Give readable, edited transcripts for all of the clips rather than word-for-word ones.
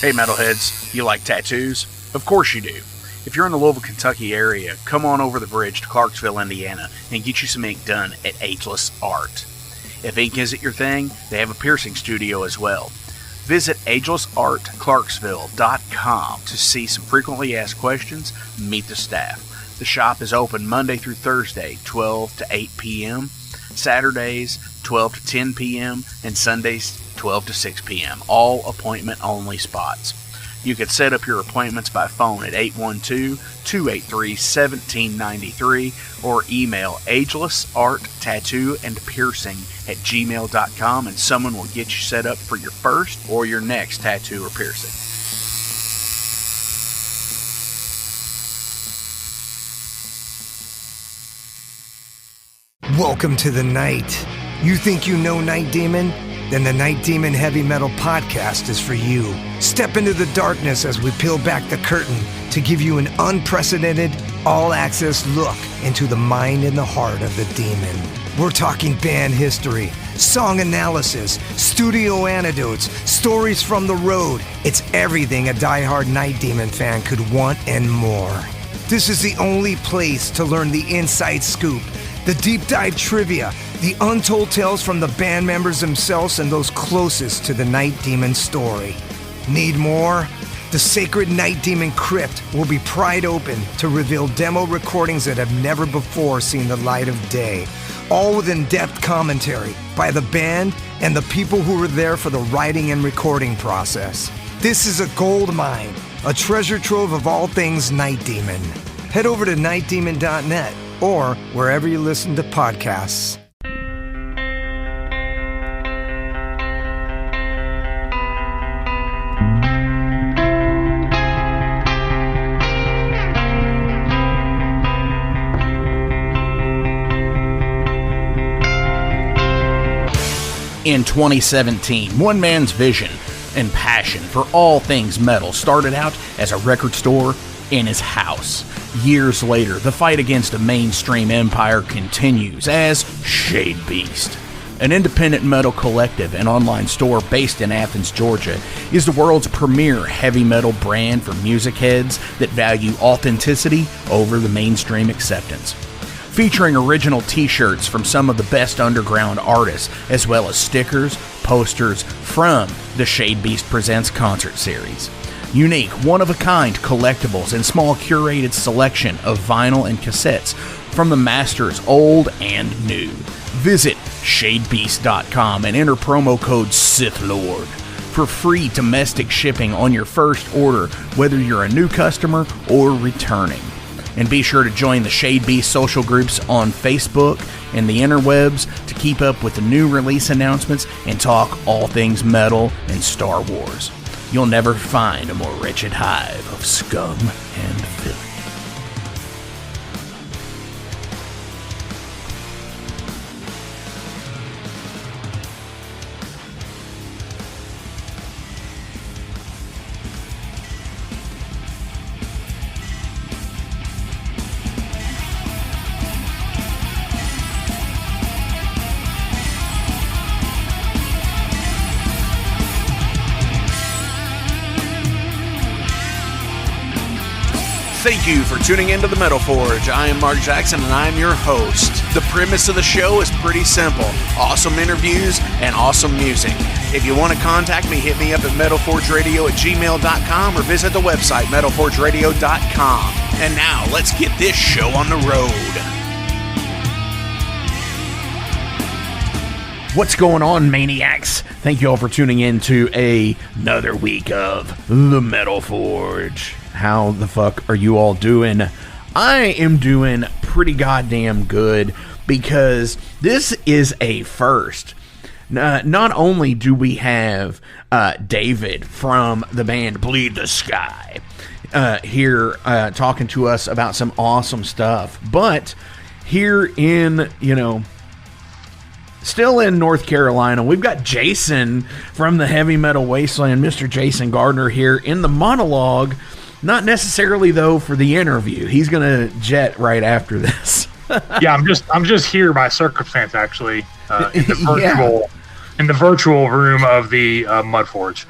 Hey metalheads, you like tattoos? Of course you do. If you're in the Louisville, Kentucky area, come on over the bridge to Clarksville, Indiana, and get you some ink done at Ageless Art. If ink isn't your thing, they have a piercing studio as well. Visit agelessartclarksville.com to see some frequently asked questions, meet the staff. The shop is open Monday through Thursday, 12 to 8 p.m., Saturdays, 12 to 10 p.m., and Sundays, 12 to 6 p.m., all appointment-only spots. You can set up your appointments by phone at 812-283-1793 or email agelessarttatoosandpiercing@gmail.com and someone will get you set up for your first or your next tattoo or piercing. Welcome to the night. You think you know Night Demon? Then the Night Demon Heavy Metal Podcast is for you. Step into the darkness as we peel back the curtain to give you an unprecedented, all-access look into the mind and the heart of the demon. We're talking band history, song analysis, studio anecdotes, stories from the road. It's everything a diehard Night Demon fan could want and more. This is the only place to learn the inside scoop, the deep dive trivia, the untold tales from the band members themselves and those closest to the Night Demon story. Need more? The sacred Night Demon Crypt will be pried open to reveal demo recordings that have never before seen the light of day, all with in-depth commentary by the band and the people who were there for the writing and recording process. This is a gold mine, a treasure trove of all things Night Demon. Head over to nightdemon.net or wherever you listen to podcasts. In 2017, one man's vision and passion for all things metal started out as a record store in his house. Years later, the fight against a mainstream empire continues as Shade Beast. An independent metal collective and online store based in Athens, Georgia, is the world's premier heavy metal brand for music heads that value authenticity over the mainstream acceptance. Featuring original t-shirts from some of the best underground artists, as well as stickers, posters from the Shade Beast Presents concert series. Unique, one-of-a-kind collectibles and small curated selection of vinyl and cassettes from the masters old and new. Visit shadebeast.com and enter promo code SithLord for free domestic shipping on your first order, whether you're a new customer or returning. And be sure to join the Shade Beast social groups on Facebook and the interwebs to keep up with the new release announcements and talk all things metal and Star Wars. You'll never find a more wretched hive of scum and filth. Thank you for tuning into the Metal Forge. I am Mark Jackson and I am your host. The premise of the show is pretty simple. Awesome interviews and awesome music. If you want to contact me, hit me up at metalforgeradio@gmail.com or visit the website metalforgeradio.com. And now let's get this show on the road. What's going on, maniacs? Thank you all for tuning in to another week of the Metal Forge. How the fuck are you all doing? I am doing pretty goddamn good because this is a first. Not only do we have David from the band Bleed the Sky here talking to us about some awesome stuff, but here in, still in North Carolina, we've got Jason from the Heavy Metal Wasteland, Mr. Jason Gardner here in the monologue. Not necessarily, though, for the interview. He's going to jet right after this. Yeah, I'm just here by circumstance, actually, in the virtual room of the Mud Forge.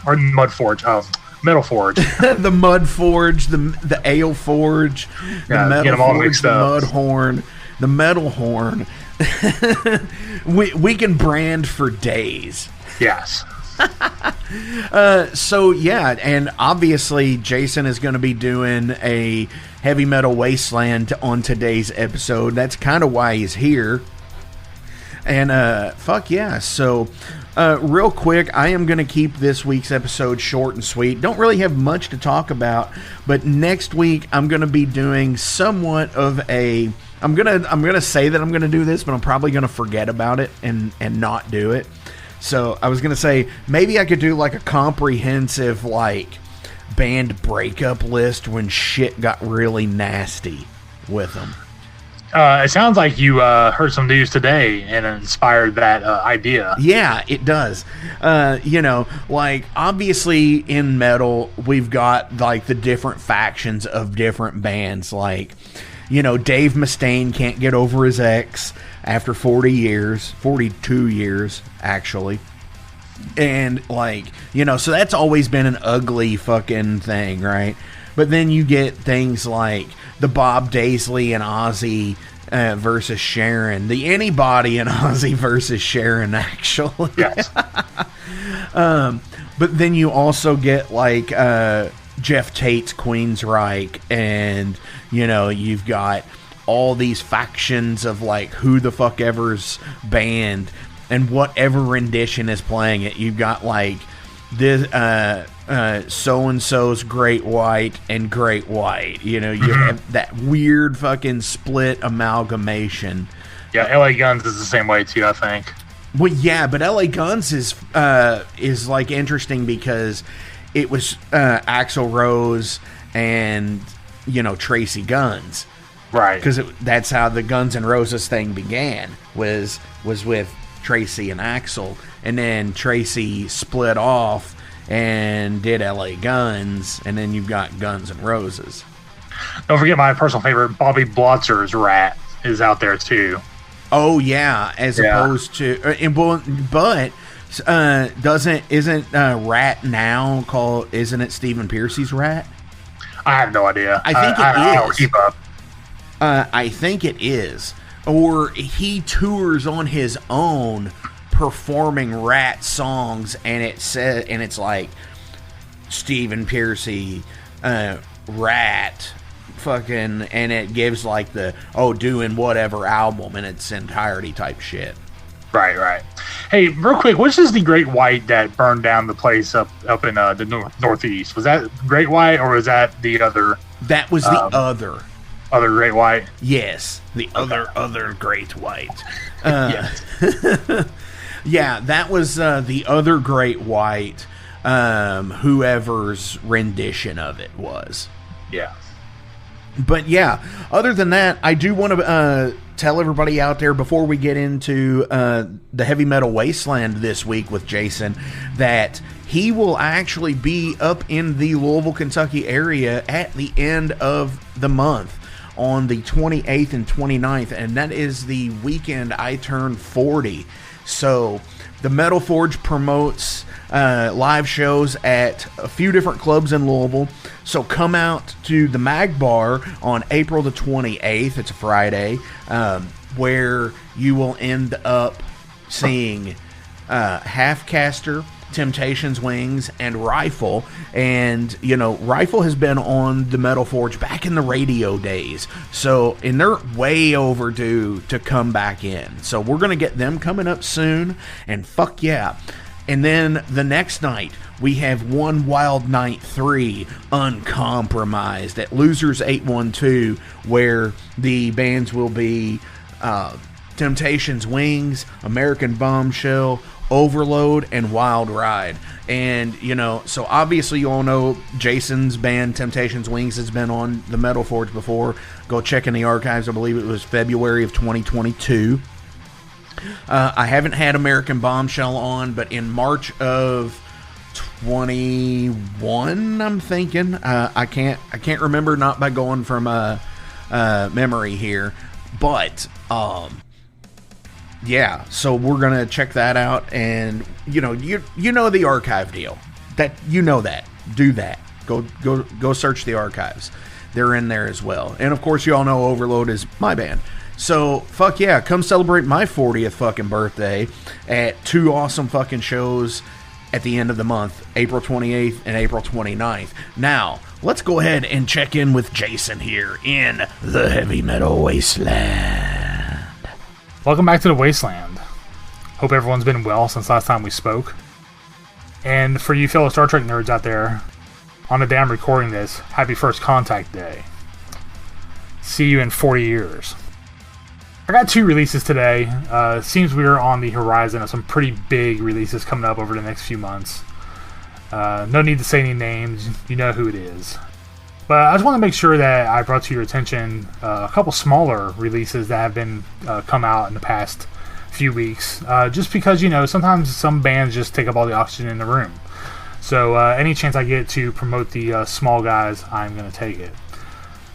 Metal Forge. The Mud Forge, the Ale Forge, the Metal Forge, the Mud Horn, the Metal Horn. we can brand for days. Yes. So yeah, and obviously Jason is going to be doing a Heavy Metal Wasteland on today's episode. That's kind of why he's here. And fuck yeah. So real quick, I am going to keep this week's episode short and sweet. Don't really have much to talk about, but next week I'm going to be doing somewhat of a I'm gonna say that I'm gonna do this, but I'm probably gonna forget about it and not do it. So I was gonna say maybe I could do like a comprehensive like band breakup list when shit got really nasty with them. It sounds like you heard some news today and inspired that idea. Yeah, it does. Like obviously in metal we've got like the different factions of different bands. Like, Dave Mustaine can't get over his ex after 42 years, actually. And, so that's always been an ugly fucking thing, right? But then you get things like the Bob Daisley and Ozzy versus Sharon. The Anybody and Ozzy versus Sharon, actually. Yes. But then you also get, Jeff Tate's Queensryche, and you've got all these factions of who the fuck ever's band and whatever rendition is playing it. You've got this so and so's Great White and Great White. You have that weird fucking split amalgamation. Yeah, LA Guns is the same way too, I think. Well, yeah, but LA Guns is interesting because it was Axl Rose and Tracy Guns, right? Because that's how the Guns N' Roses thing began. Was with Tracy and Axl, and then Tracy split off and did LA Guns, and then you've got Guns N' Roses. Don't forget my personal favorite, Bobby Blotzer's Rat is out there too. Oh yeah, opposed to isn't Rat now called? Isn't it Stephen Pearcy's Rat? I have no idea. I think it is. I don't keep up. I think it is, or he tours on his own performing Rat songs, and it's like Stephen Pearcy, Rat, fucking, and it gives the doing whatever album in its entirety type shit. Right. Hey, real quick, which is the Great White that burned down the place up in the northeast? Was that Great White, or was that the other? That was the other Great White. Yes, the other Great White. Yes. Yeah, that was the other Great White. Whoever's rendition of it was. Yeah. But yeah, other than that, I do want to tell everybody out there before we get into the Heavy Metal Wasteland this week with Jason that he will actually be up in the Louisville, Kentucky area at the end of the month on the 28th and 29th, and that is the weekend I turn 40. So the Metal Forge promotes live shows at a few different clubs in Louisville. So come out to the Mag Bar on April the 28th. It's a Friday, where you will end up seeing Halfcaster, Temptations Wings, and Rifle. And Rifle has been on the Metal Forge back in the radio days, and they're way overdue to come back in. So we're gonna get them coming up soon, and fuck yeah. And then the next night we have One Wild Night 3 Uncompromised at Losers 812, where the bands will be Temptations Wings, American Bombshell, Overload, and Wild Ride. And so obviously you all know Jason's band Temptations Wings has been on the Metal Forge before. Go check in the archives. I believe it was February of 2022. I haven't had American Bombshell on, but in March of 21, I'm thinking. I can't remember, not by going from memory here, but yeah. So we're gonna check that out, and you know the archive deal. That. do that. Go search the archives. They're in there as well. And of course, you all know Overload is my band. So, fuck yeah, come celebrate my 40th fucking birthday at 2 awesome fucking shows at the end of the month, April 28th and April 29th. Now, let's go ahead and check in with Jason here in the Heavy Metal Wasteland. Welcome back to the Wasteland. Hope everyone's been well since last time we spoke. And for you fellow Star Trek nerds out there, on the day I'm recording this, happy First Contact Day. See you in 40 years. I got 2 releases today. Seems we're on the horizon of some pretty big releases coming up over the next few months. No need to say any names, you know who it is. But I just want to make sure that I brought to your attention a couple smaller releases that have been come out in the past few weeks. Just because, sometimes some bands just take up all the oxygen in the room. So any chance I get to promote the small guys, I'm going to take it.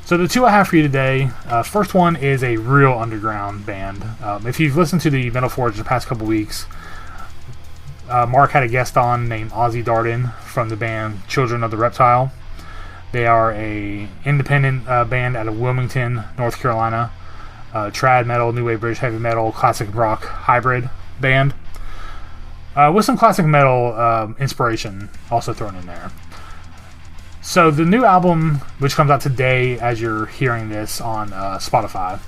So the 2 I have for you today, first one is a real underground band. If you've listened to the Metal Forge the past couple weeks, Mark had a guest on named Ozzy Darden from the band Children of the Reptile. They are a independent band out of Wilmington, North Carolina. Trad metal, new wave British heavy metal, classic rock hybrid band. With some classic metal inspiration also thrown in there. So the new album, which comes out today as you're hearing this on Spotify,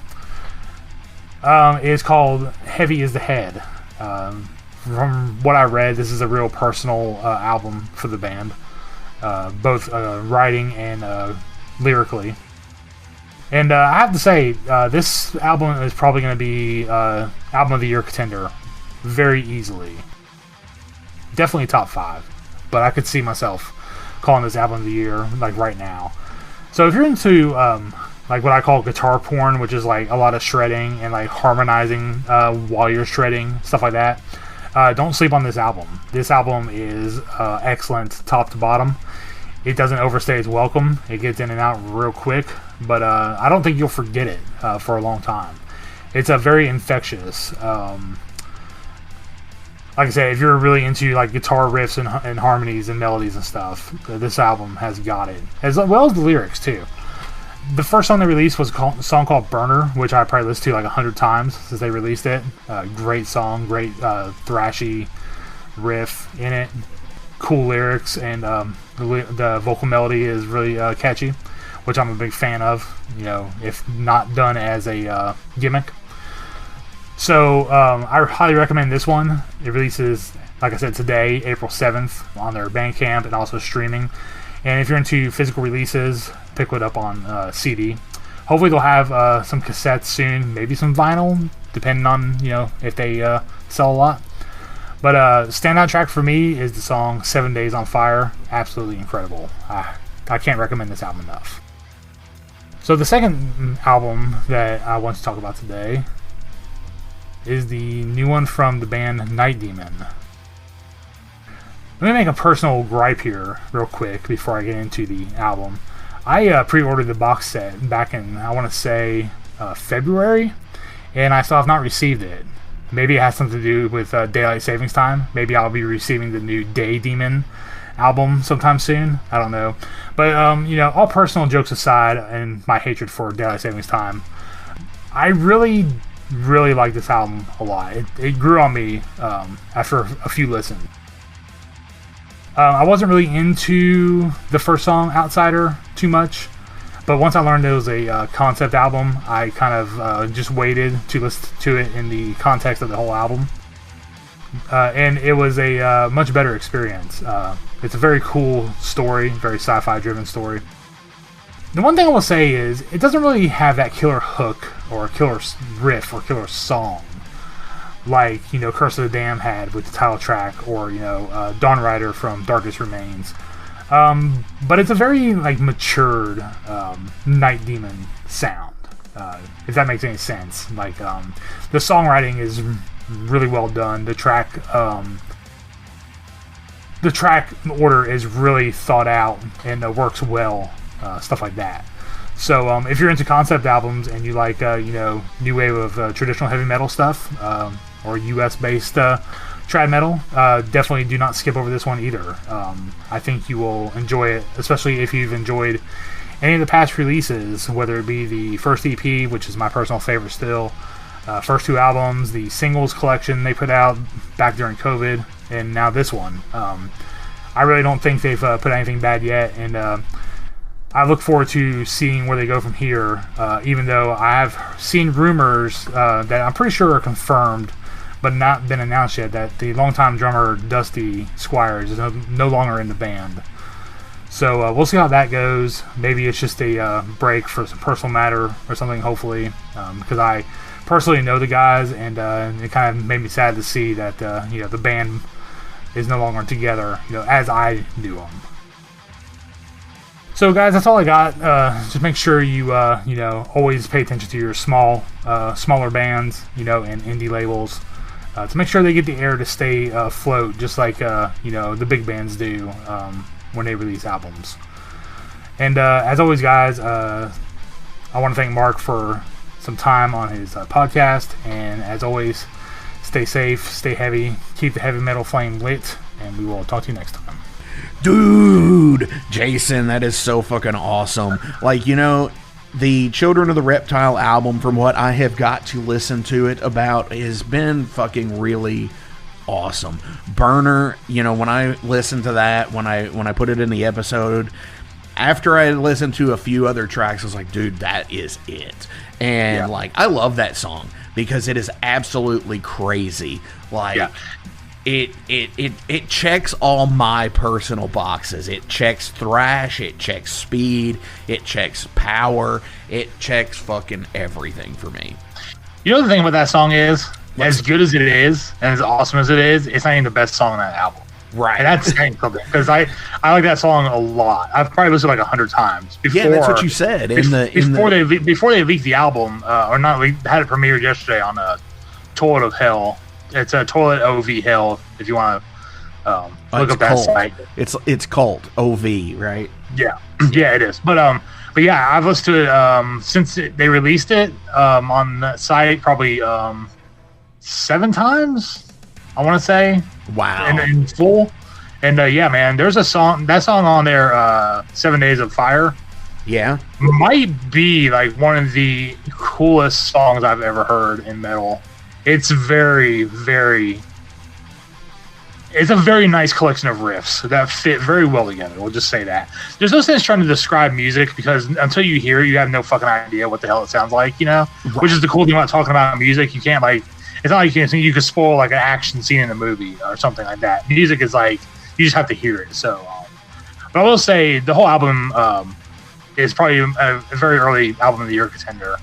is called Heavy is the Head. From what I read, this is a real personal album for the band, both writing and lyrically. And I have to say, this album is probably going to be Album of the Year contender very easily. Definitely top 5, but I could see myself calling this Album of the Year like right now. So if you're into like what I call guitar porn, which is like a lot of shredding and like harmonizing while you're shredding, stuff like that, don't sleep on this album. This album is excellent top to bottom. It doesn't overstay its welcome. It gets in and out real quick, but I don't think you'll forget it for a long time. It's a very infectious. Like I said, if you're really into like guitar riffs and harmonies and melodies and stuff, this album has got it, as well as the lyrics too. The first song they released was a song called Burner, which I probably listened to like 100 times since they released it. Great song, great thrashy riff in it, cool lyrics, and the vocal melody is really catchy, which I'm a big fan of, if not done as a gimmick. So I highly recommend this one. It releases, like I said, today, April 7th, on their Bandcamp and also streaming. And if you're into physical releases, pick it up on CD. Hopefully they'll have some cassettes soon, maybe some vinyl, depending on if they sell a lot. But standout track for me is the song 7 Days on Fire. Absolutely incredible. I can't recommend this album enough. So the second album that I want to talk about today is the new one from the band Night Demon. Let me make a personal gripe here real quick before I get into the album. I pre-ordered the box set back in, I want to say, February, and I still have not received it. Maybe it has something to do with daylight savings time. Maybe I'll be receiving the new Day Demon album sometime soon. I don't know. But, all personal jokes aside and my hatred for daylight savings time, I really like this album a lot. It grew on me after a few listens. I wasn't really into the first song, Outsider, too much. But once I learned it was a concept album, I kind of just waited to listen to it in the context of the whole album. And it was a much better experience. It's a very cool story, very sci-fi driven story. The one thing I will say is, it doesn't really have that killer hook, or killer riff, or killer song, like, Curse of the Damned had with the title track, or, Dawn Rider from Darkest Remains. But it's a very, matured Night Demon sound, if that makes any sense. The songwriting is really well done. The track order is really thought out and works well. Stuff like that. So if you're into concept albums and you like new wave of traditional heavy metal stuff, or US based trad metal, definitely do not skip over this one either. I think you will enjoy it, especially if you've enjoyed any of the past releases, whether it be the first EP, which is my personal favorite still, first 2 albums, the singles collection they put out back during COVID, and now this one. I really don't think they've put anything bad yet, and I look forward to seeing where they go from here, even though I have seen rumors that I'm pretty sure are confirmed, but not been announced yet, that the longtime drummer Dusty Squires is no longer in the band. So we'll see how that goes. Maybe it's just a break for some personal matter or something, hopefully, because I personally know the guys, and it kind of made me sad to see that the band is no longer together, as I knew them. So guys, that's all I got. Just make sure you always pay attention to your smaller bands, and indie labels, to make sure they get the air to stay afloat, just like the big bands do when they release albums. And as always, guys, I want to thank Mark for some time on his podcast. And as always, stay safe, stay heavy, keep the heavy metal flame lit, and we will talk to you next time. Dude, Jason, that is so fucking awesome. Like, the Children of the Reptile album, from what I have got to listen to it about, has been fucking really awesome. Burner, when I listened to that, when I put it in the episode, after I listened to a few other tracks, I was like, dude, that is it. And I love that song because it is absolutely crazy. It checks all my personal boxes. It checks thrash, it checks speed, it checks power, it checks fucking everything for me. You know the thing about that song is, as good as it is, and as awesome as it is, it's not even the best song on that album. Right. And that's saying something, because I like that song a lot. I've probably listened 100 times. Before, that's what you said. Before they leaked the album, or not leaked, had it premiered yesterday on Toilet of Hell. It's a Toilet OV Hell, if you want to look up that site. It's cult OV, right? Yeah, yeah, it is. But yeah, I've listened to it since they released it on that site probably 7 times, I want to say. Wow. In full. And yeah, man, there's that song on there, 7 Days of Fire. Yeah. Might be one of the coolest songs I've ever heard in metal. It's very, it's a very nice collection of riffs that fit very well together. We'll just say that. There's no sense trying to describe music, because until you hear it, you have no fucking idea what the hell it sounds like, Right. Which is the cool thing about talking about music. You can't it's not like you can spoil an action scene in a movie or something like that. Music is you just have to hear it. So, but I will say the whole album is probably a very early album of the year contender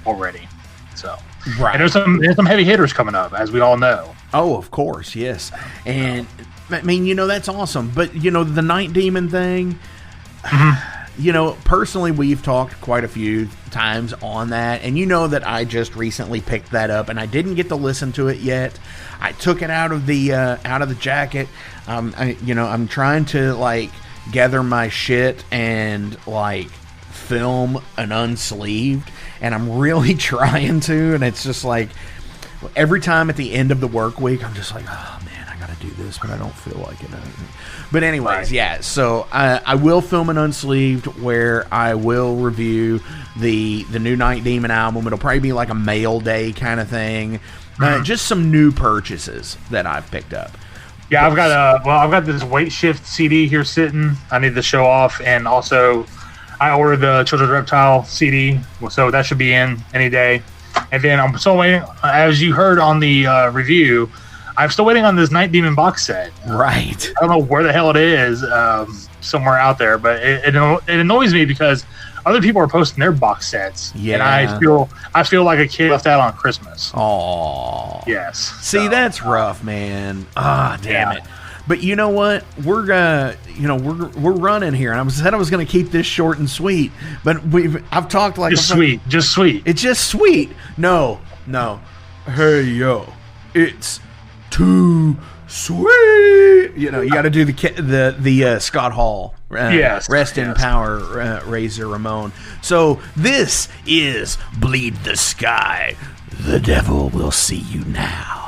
already. So. Right. And there's some heavy hitters coming up, as we all know. Oh, of course, yes. And I mean, that's awesome. But the Night Demon thing, personally, we've talked quite a few times on that, and that I just recently picked that up, and I didn't get to listen to it yet. I took it out of the jacket. I'm trying to gather my shit and film an unsleeved, and I'm really trying to, and it's just every time at the end of the work week, I'm just oh man, I gotta do this, but I don't feel like it. But anyways, yeah, so I will film an unsleeved where I will review the new Night Demon album. It'll probably be a mail day kind of thing. Just some new purchases that I've picked up. Yeah, I've got this Weight Shift CD here sitting. I need to show off, and also I ordered the Children of the Reptile CD, so that should be in any day. And then I'm still waiting, as you heard on the review, I'm still waiting on this Night Demon box set. Right. I don't know where the hell it is, somewhere out there, but it annoys me because other people are posting their box sets. Yeah. And I feel like a kid left out on Christmas. Aww. Yes. See, that's rough, man. Damn it. But you know what? We're we're running here, and I said I was gonna keep this short and sweet, but I've talked just sweet. It's just sweet. No. Hey yo, it's too sweet. You got to do the Scott Hall. Rest in power, Razor Ramon. So this is Bleed the Sky. The devil will see you now.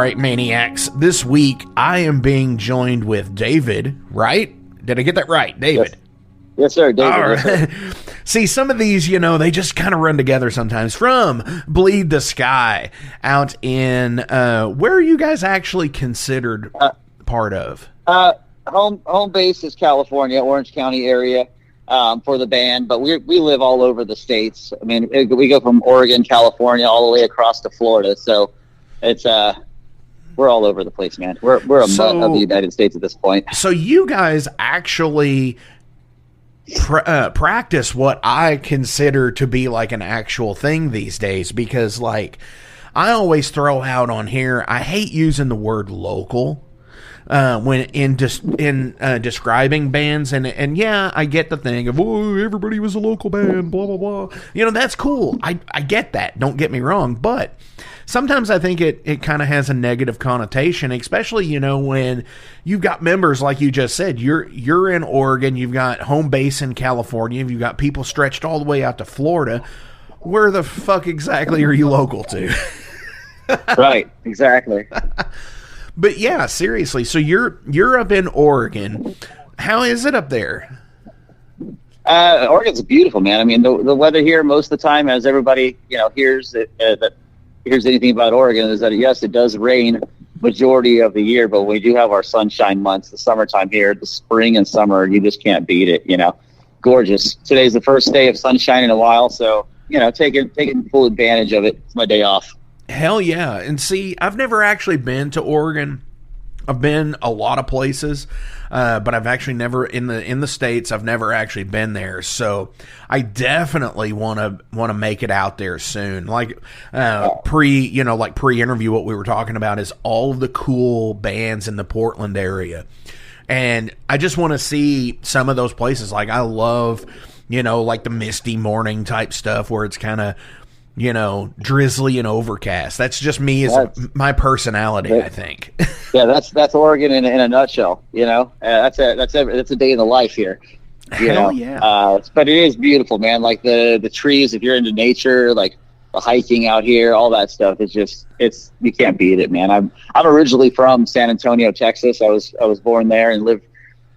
right, Maniacs. This week, I am being joined with David, right? Did I get that right? David. Yes, sir. David. All right. Yes, sir. See, some of these, they just kind of run together sometimes. From Bleed the Sky out in, where are you guys actually considered part of? Home base is California, Orange County area for the band, but we live all over the states. I mean, we go from Oregon, California, all the way across to Florida. So it's we're all over the place, man. We're a mutt of the United States at this point. So you guys actually practice what I consider to be like an actual thing these days, because like I always throw out on here, I hate using the word local when describing bands, and yeah, I get the thing of, oh, everybody was a local band, blah blah blah. That's cool. I get that. Don't get me wrong, but sometimes I think it kind of has a negative connotation, especially when you've got members like you just said. You're in Oregon, you've got home base in California, you've got people stretched all the way out to Florida. Where the fuck exactly are you local to? Right, exactly. But yeah, seriously. So you're up in Oregon. How is it up there? Oregon's beautiful, man. I mean, the weather here most of the time, as everybody hears anything about Oregon, is that yes, it does rain majority of the year, but we do have our sunshine months, the summertime here, the spring and summer. You just can't beat it. Gorgeous. Today's the first day of sunshine in a while, so taking full advantage of it. It's my day off. Hell yeah. And see, I've never actually been to Oregon. I've been a lot of places, but I've actually never in the States. I've never actually been there. So I definitely want to make it out there soon. Like pre-interview, what we were talking about is all of the cool bands in the Portland area. And I just want to see some of those places. Like I love, like the misty morning type stuff where it's kind of, drizzly and overcast. That's just me as my personality, I think. Yeah, that's Oregon in a nutshell. That's a day in the life here. Hell yeah. But it is beautiful, man. Like the trees, if you're into nature, like the hiking out here, all that stuff. It's you can't beat it, man. I'm originally from San Antonio, Texas. I was born there and lived,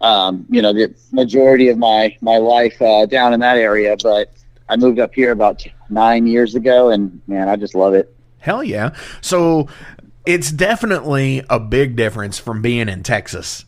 the majority of my life down in that area, but I moved up here about 9 years ago, and man, I just love it. Hell yeah. So it's definitely a big difference from being in Texas.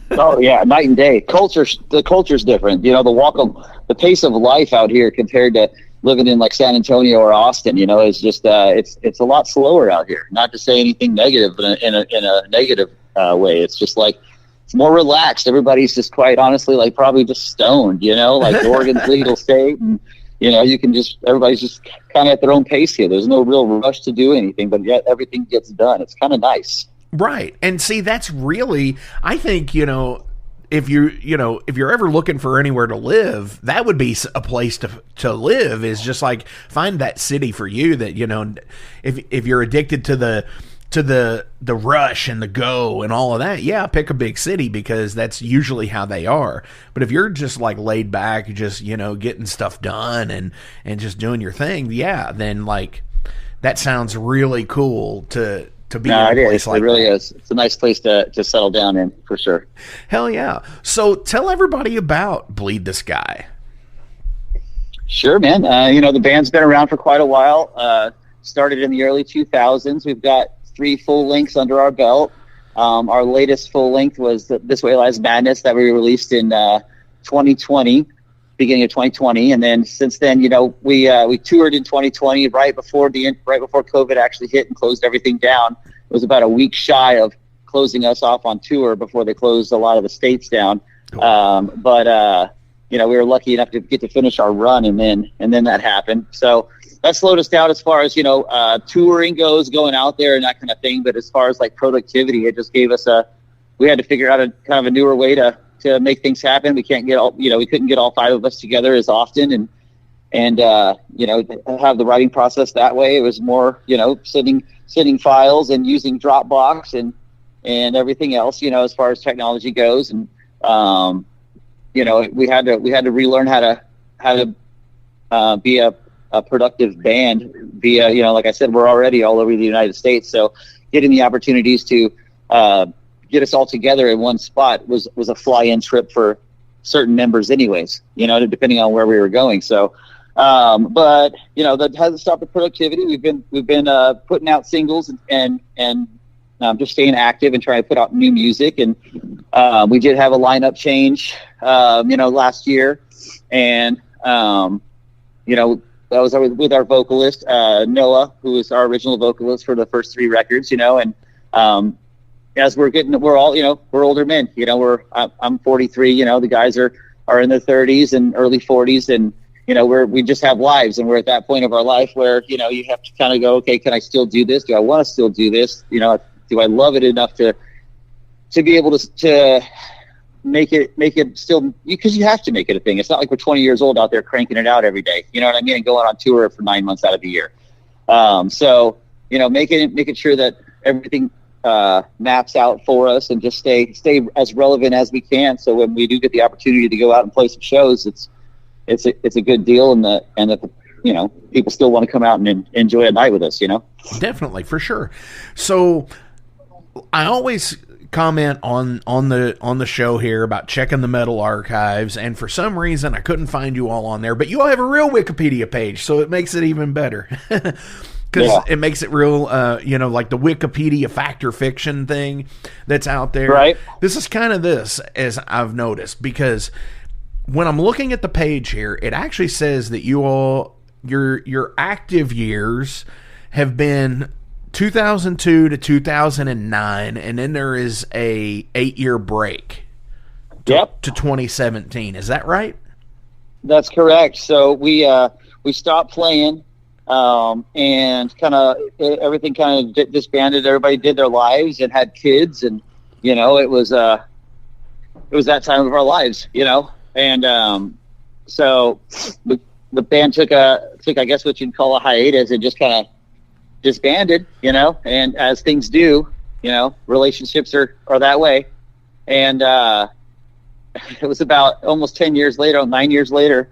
Oh yeah, night and day. The culture's different. The pace of life out here compared to living in like San Antonio or Austin, is just it's a lot slower out here. Not to say anything negative, but in a negative way. It's just like it's more relaxed. Everybody's just quite honestly like probably just stoned, like Oregon's legal state, and everybody's just kind of at their own pace here. There's no real rush to do anything, but yet everything gets done. It's kind of nice. Right. And see, that's really, I think, if you're ever looking for anywhere to live, that would be a place to live, is just like find that city for you that, if you're addicted to the rush and the go and all of that, yeah, pick a big city, because that's usually how they are. But if you're just like laid back, just, getting stuff done and just doing your thing, yeah, then like that sounds really cool to be in a place like that. It really is. It's a nice place to settle down in, for sure. Hell yeah. So tell everybody about Bleed the Sky. Sure, man. The band's been around for quite a while. Started in the early 2000s. We've got 3 full lengths under our belt. Our latest full length was This Way Lies Madness that we released in 2020, beginning of 2020, and then since then, we toured in 2020 right before COVID actually hit and closed everything down. It was about a week shy of closing us off on tour before they closed a lot of the states down. Cool. But we were lucky enough to get to finish our run, and then that happened. So that slowed us down as far as, touring goes, going out there and that kind of thing. But as far as like productivity, it just gave us we had to figure out a kind of a newer way to make things happen. We couldn't get all 5 of us together as often and have the writing process that way. It was more, sending files and using Dropbox and everything else, as far as technology goes. And, we had to relearn how to be a productive band via, like I said, we're already all over the United States. So, getting the opportunities to get us all together in one spot was a fly-in trip for certain members anyways, depending on where we were going. So, but that hasn't stopped the productivity. We've been putting out singles and just staying active and trying to put out new music. And we did have a lineup change, last year. And, that was with our vocalist, Noah, who was our original vocalist for the first 3 records, and as we're all, we're older men, I'm 43, the guys are in their 30s and early 40s, and, we just have lives, and we're at that point of our life where, you have to kind of go, okay, can I still do this? Do I want to still do this? Do I love it enough to be able to make it still, because you have to make it a thing. It's not like we're 20 years old out there cranking it out every day, you know what I mean? And going on tour for 9 months out of the year. So, making sure that everything maps out for us and just stay as relevant as we can. So when we do get the opportunity to go out and play some shows, it's a good deal, and that people still want to come out and enjoy a night with us, Definitely, for sure. So I always comment on the show here about checking the metal archives, and for some reason I couldn't find you all on there, but you all have a real Wikipedia page, so it makes it even better. Because it makes it real, like the Wikipedia fact or fiction thing that's out there. Right. This is kind of this, as I've noticed, because when I'm looking at the page here, it actually says that you all, your active years have been 2002 to 2009, and then there is a 8-year break to 2017. Is that right? That's correct. So we stopped playing. And kind of everything kind of disbanded. Everybody did their lives and had kids, and it was that time of our lives, And so the band took I guess what you'd call a hiatus, and just kind of disbanded, And as things do, relationships are that way. And it was about almost 10 years later, 9 years later.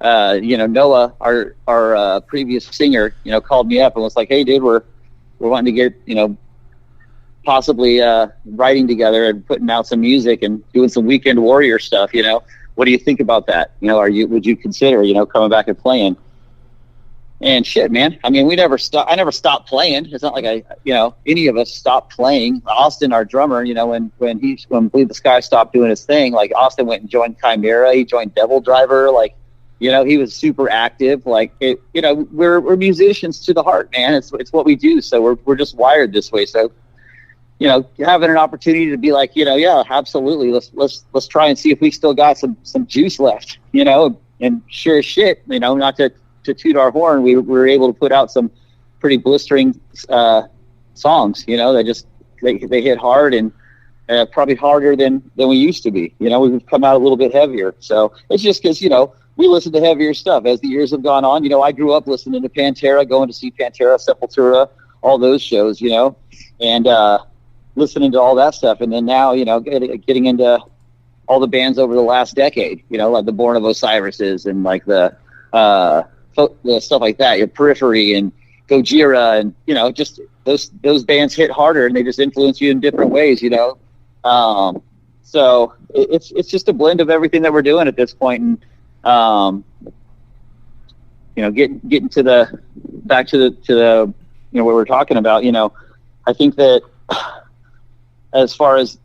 Noah, our previous singer, called me up and was like, "Hey, dude, we're wanting to get, possibly writing together and putting out some music and doing some Weekend Warrior stuff. What do you think about that? Would you consider, coming back and playing?" And shit, man. I mean, I never stopped playing. It's not like any of us stopped playing. Austin, our drummer, when Bleed the Sky stopped doing his thing, like Austin went and joined Chimera. He joined Devil Driver, like. He was super active. Like we're musicians to the heart, man. It's what we do. So we're just wired this way. So, having an opportunity to be like, yeah, absolutely. Let's try and see if we still got some juice left, and sure as shit, not to toot our horn, we were able to put out some pretty blistering songs, they hit hard, and probably harder than we used to be. We've come out a little bit heavier. So it's just because, we listen to heavier stuff as the years have gone on. I grew up listening to Pantera, going to see Pantera, Sepultura, all those shows, and listening to all that stuff. And then now, getting into all the bands over the last decade, like the Born of Osiris's and like the stuff like that, your Periphery and Gojira, and, just those bands hit harder, and they just influence you in different ways, So it's just a blend of everything that we're doing at this point. And, getting to the back to the what we're talking about, I think that as far as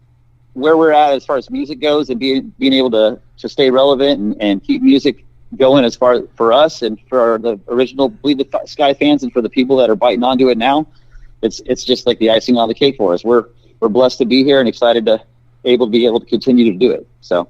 where we're at, as far as music goes, and being able to stay relevant and keep music going, as far for us and for the original Bleed the Sky fans, and for the people that are biting onto it now, it's just like the icing on the cake for us. We're blessed to be here and excited to be able to continue to do it. So.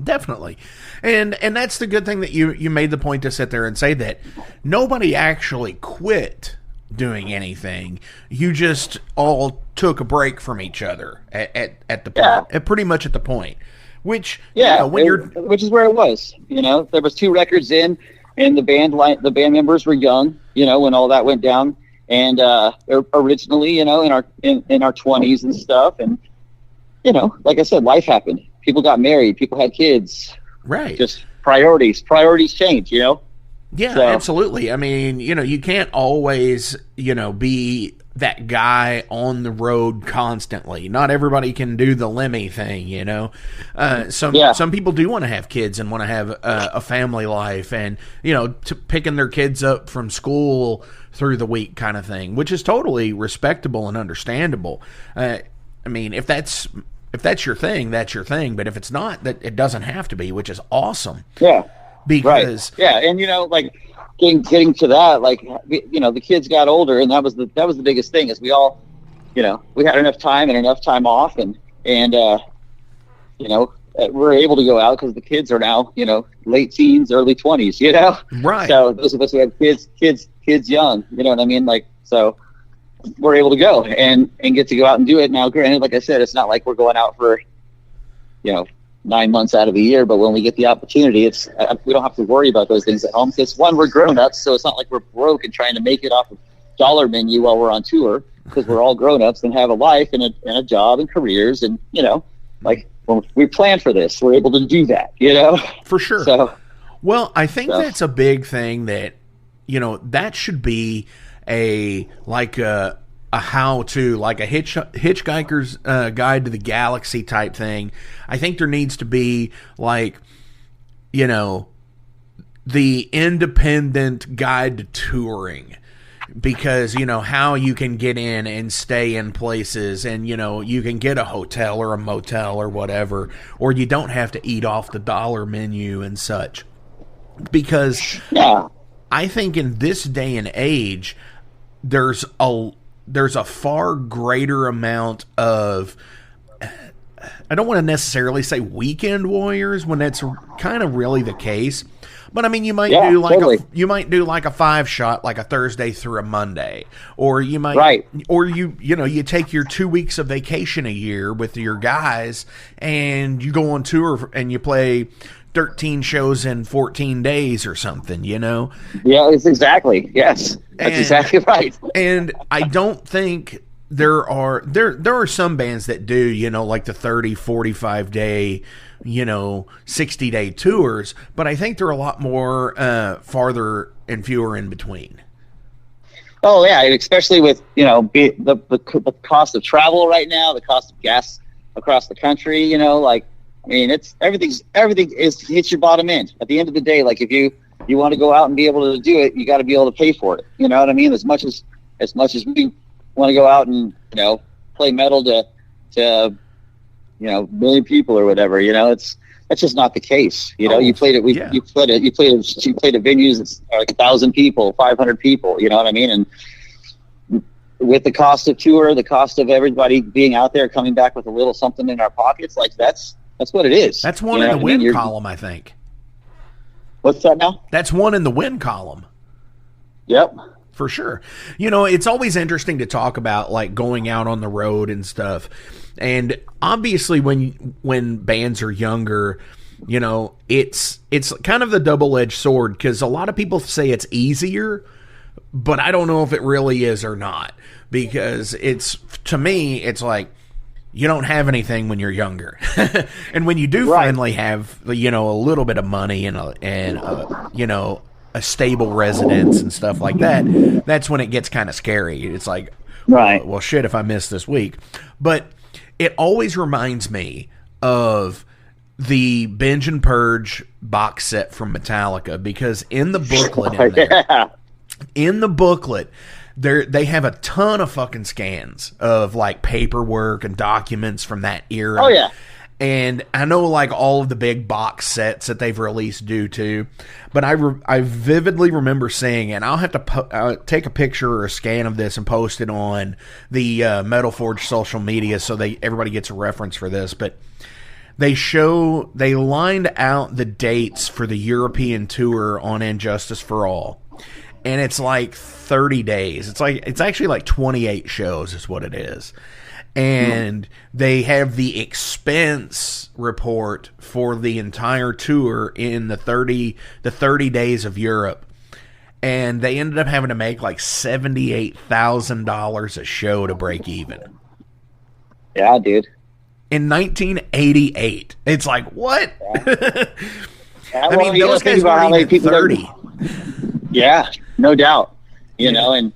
Definitely. And that's the good thing that you made the point to sit there and say that nobody actually quit doing anything. You just all took a break from each other at the point, pretty much at the point. Which which is where it was. There was 2 records in, and the band members were young, when all that went down. And originally, in our 20s and stuff, and like I said, life happened. People got married. People had kids. Right. Just priorities change, Yeah, so. Absolutely. I mean, you can't always, be that guy on the road constantly. Not everybody can do the Lemmy thing, you know. Some people do want to have kids and want to have a family life, and you know, picking their kids up from school through the week kind of thing, which is totally respectable and understandable. I mean, if that's your thing, that's your thing. But if it's not, that it doesn't have to be, which is awesome. Yeah. Because and you know, like getting to that, like, you know, the kids got older, and that was the biggest thing, is we all, you know, we had enough time and enough time off, and you know, we're able to go out because the kids are now, you know, late teens, early 20s, you know. Right. So those of us who have kids young, you know what I mean? Like, so we're able to go and get to go out and do it. Now, granted, like I said, it's not like we're going out for, you know, 9 months out of the year, but when we get the opportunity, it's we don't have to worry about those things at home, because one, we're grown-ups, so it's not like we're broke and trying to make it off a dollar menu while we're on tour, because we're all grown-ups and have a life and a job and careers, and you know, like, when we plan for this, we're able to do that, you know. For sure. So, well, I think that's a big thing, that, you know, that should be a how-to, like a Hitchhiker's Guide to the Galaxy type thing. I think there needs to be, like, you know, the independent guide to touring, because, you know, how you can get in and stay in places, and, you know, you can get a hotel or a motel or whatever, or you don't have to eat off the dollar menu and such. Because I think in this day and age, there's a far greater amount of, I don't want to necessarily say weekend warriors, when that's kind of really the case, but I mean, you might do like a 5-shot, like a Thursday through a Monday, or you might, or you know, you take your 2 weeks of vacation a year with your guys, and you go on tour and you play 13 shows in 14 days or something, you know? Yeah, it's exactly. Yes. That's exactly right. And I don't think there are some bands that do, you know, like the 30, 45 day, you know, 60-day tours, but I think they're a lot more farther and fewer in between. Oh yeah, especially with, you know, the cost of travel right now, the cost of gas across the country, you know, like, I mean, it's everything hits your bottom end. At the end of the day, like, if you want to go out and be able to do it, you got to be able to pay for it. You know what I mean? As much as we want to go out and, you know, play metal to you know, 1 million people or whatever, you know, that's just not the case. You know, you played at venues that's like 1,000 people, 500 people. You know what I mean? And with the cost of tour, the cost of everybody being out there, coming back with a little something in our pockets, like that's what it is. That's one in the win column, I think. What's that now? That's one in the win column. Yep. For sure. You know, it's always interesting to talk about, like, going out on the road and stuff. And obviously when bands are younger, you know, it's kind of the double-edged sword, because a lot of people say it's easier, but I don't know if it really is or not, because to me, it's like, you don't have anything when you're younger. And when you do finally have, you know, a little bit of money and you know, a stable residence and stuff like that, that's when it gets kind of scary. It's like, well, shit, if I miss this week. But it always reminds me of the Binge and Purge box set from Metallica, because in the booklet in the booklet, they have a ton of fucking scans of, like, paperwork and documents from that era. Oh yeah. And I know, like, all of the big box sets that they've released do too, but I vividly remember seeing, and I'll have to take a picture or a scan of this and post it on the Metal Forge social media so everybody gets a reference for this. But they lined out the dates for the European tour on Injustice for All, and it's like 30 days. It's actually like 28 shows is what it is. And they have the expense report for the entire tour in the 30 days of Europe. And they ended up having to make like $78,000 a show to break even. Yeah, dude. In 1988. It's like, what? Yeah. I mean, those guys weren't even 30. Yeah, no doubt. you know, and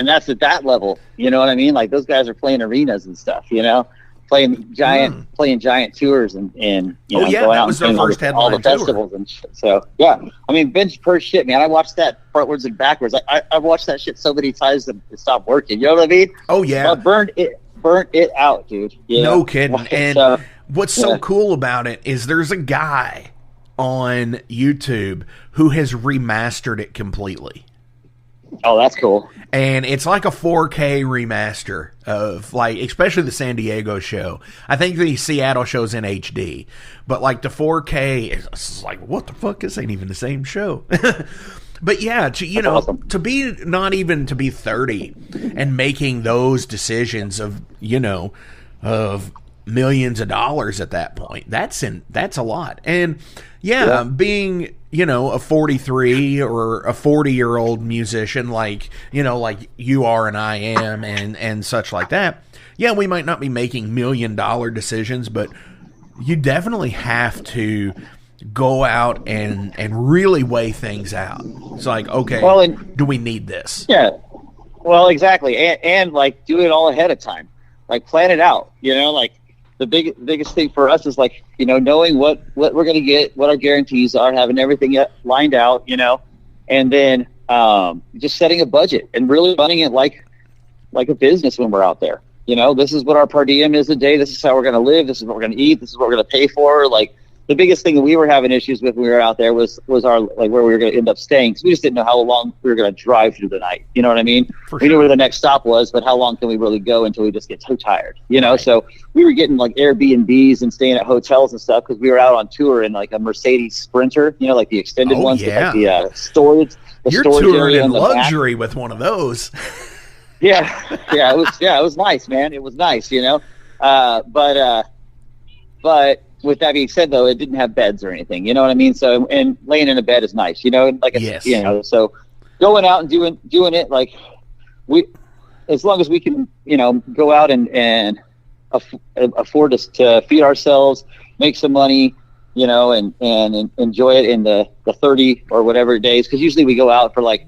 that's at that level, you know what I mean? Like those guys are playing arenas and stuff, you know, playing giant tours and you know, going out and playing all the festivals and shit. So yeah, I mean, bench per shit, man. I watched that frontwards and backwards. I watched that shit so many times that it stopped working. You know what I mean? Oh yeah, I burnt it out, dude. No kidding. And what's so cool about it is there's a guy on YouTube who has remastered it completely. Oh, that's cool. And it's like a 4K remaster of, like, especially the San Diego show. I think the Seattle show's in HD. But, like, the 4K is like, what the fuck? This ain't even the same show. But, yeah, you know, awesome. To be not even to be 30 and making those decisions of, you know, of millions of dollars at that point, that's a lot. And, yeah. Being, you know, a 43 or a 40-year-old musician like, you know, like you are and I am and such like that, yeah, we might not be making $1 million decisions, but you definitely have to go out and really weigh things out. It's like, okay, do we need this? Yeah, well, exactly. And like, do it all ahead of time. Like, plan it out, you know, like, the biggest thing for us is, like, you know, knowing what we're going to get, what our guarantees are, having everything lined out, you know, and then just setting a budget and really running it like a business when we're out there. You know, this is what our per diem is a day. This is how we're going to live. This is what we're going to eat. This is what we're going to pay for. Like, the biggest thing that we were having issues with when we were out there was our, like, where we were going to end up staying, because we just didn't know how long we were going to drive through the night. You know what I mean? We knew where the next stop was, but how long can we really go until we just get so tired? You know, so we were getting like Airbnbs and staying at hotels and stuff because we were out on tour in like a Mercedes Sprinter, you know, like the extended ones, yeah. With like the storage. You're storage touring in luxury with one of those. Yeah, it was nice, man. It was nice, you know, but with that being said, though, it didn't have beds or anything. You know what I mean? So, and laying in a bed is nice. You know, like yes. You know, so going out and doing it, like, we, as long as we can, you know, go out and afford to feed ourselves, make some money, you know, and enjoy it in the 30 or whatever days, because usually we go out for, like,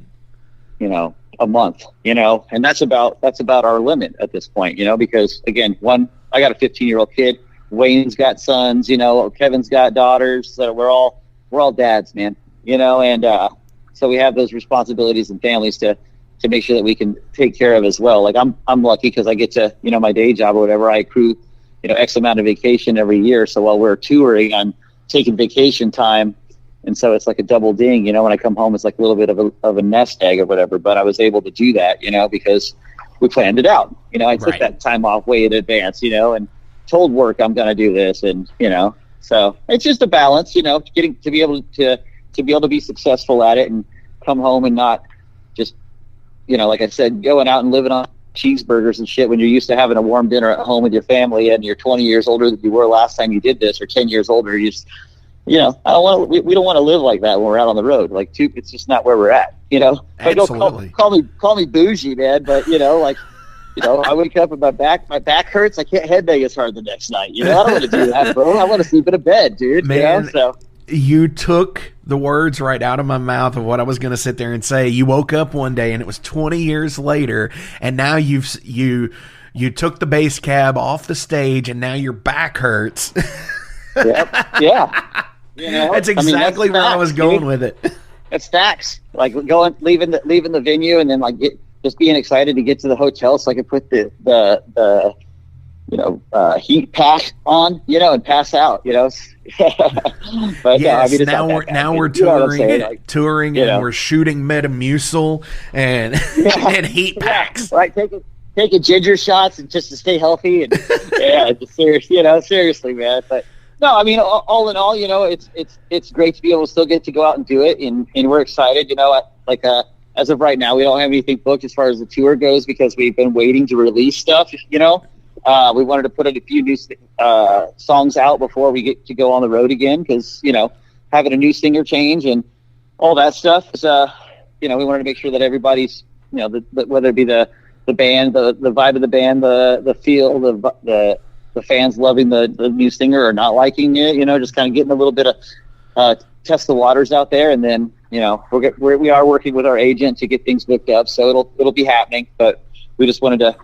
you know, a month, you know, and that's about our limit at this point, you know, because again, I got a 15-year-old kid. Wayne's got sons, you know, Kevin's got daughters, so we're all dads, man, you know, and so we have those responsibilities and families to make sure that we can take care of as well. Like, I'm lucky because I get to, you know, my day job or whatever, I accrue, you know, X amount of vacation every year. So while we're touring, I'm taking vacation time, and so it's like a double ding, you know. When I come home, it's like a little bit of a nest egg or whatever. But I was able to do that, you know, because we planned it out. You know, I took that time off way in advance, you know, and told work I'm going to do this, and, you know, so it's just a balance, you know, getting to be able to be successful at it and come home and not just, you know, like I said, going out and living on cheeseburgers and shit when you're used to having a warm dinner at home with your family and you're 20 years older than you were last time you did this, or 10 years older. You just, you know, we don't want to live like that when we're out on the road. Like, it's just not where we're at, you know. Absolutely. Call me bougie, man, but, you know, like, you know, I wake up and my back hurts. I can't headbang as hard the next night. You know, I don't want to do that, bro. I want to sleep in a bed, dude. Man, you know? So you took the words right out of my mouth of what I was going to sit there and say. You woke up one day and it was 20 years later, and now you took the bass cab off the stage, and now your back hurts. Yep. Yeah. You know, that's exactly where I was going with it. It's facts. Like, leaving the venue, and then, like, just being excited to get to the hotel so I could put the you know, heat pack on, you know, and pass out, you know. But yes, I mean, now we're touring, you know, and we're shooting Metamucil and and heat packs. Right, taking ginger shots and just to stay healthy, and seriously, man. But no, I mean, all in all, you know, it's great to be able to still get to go out and do it, and we're excited, you know, like as of right now, we don't have anything booked as far as the tour goes because we've been waiting to release stuff, you know. We wanted to put a few new songs out before we get to go on the road again, because, you know, having a new singer change and all that stuff is, you know, we wanted to make sure that everybody's, you know, whether it be the band, the vibe of the band, the feel, the fans loving the new singer or not liking it, you know, just kind of getting a little bit of test the waters out there, and then we are working with our agent to get things booked up, so it'll be happening. But we just wanted to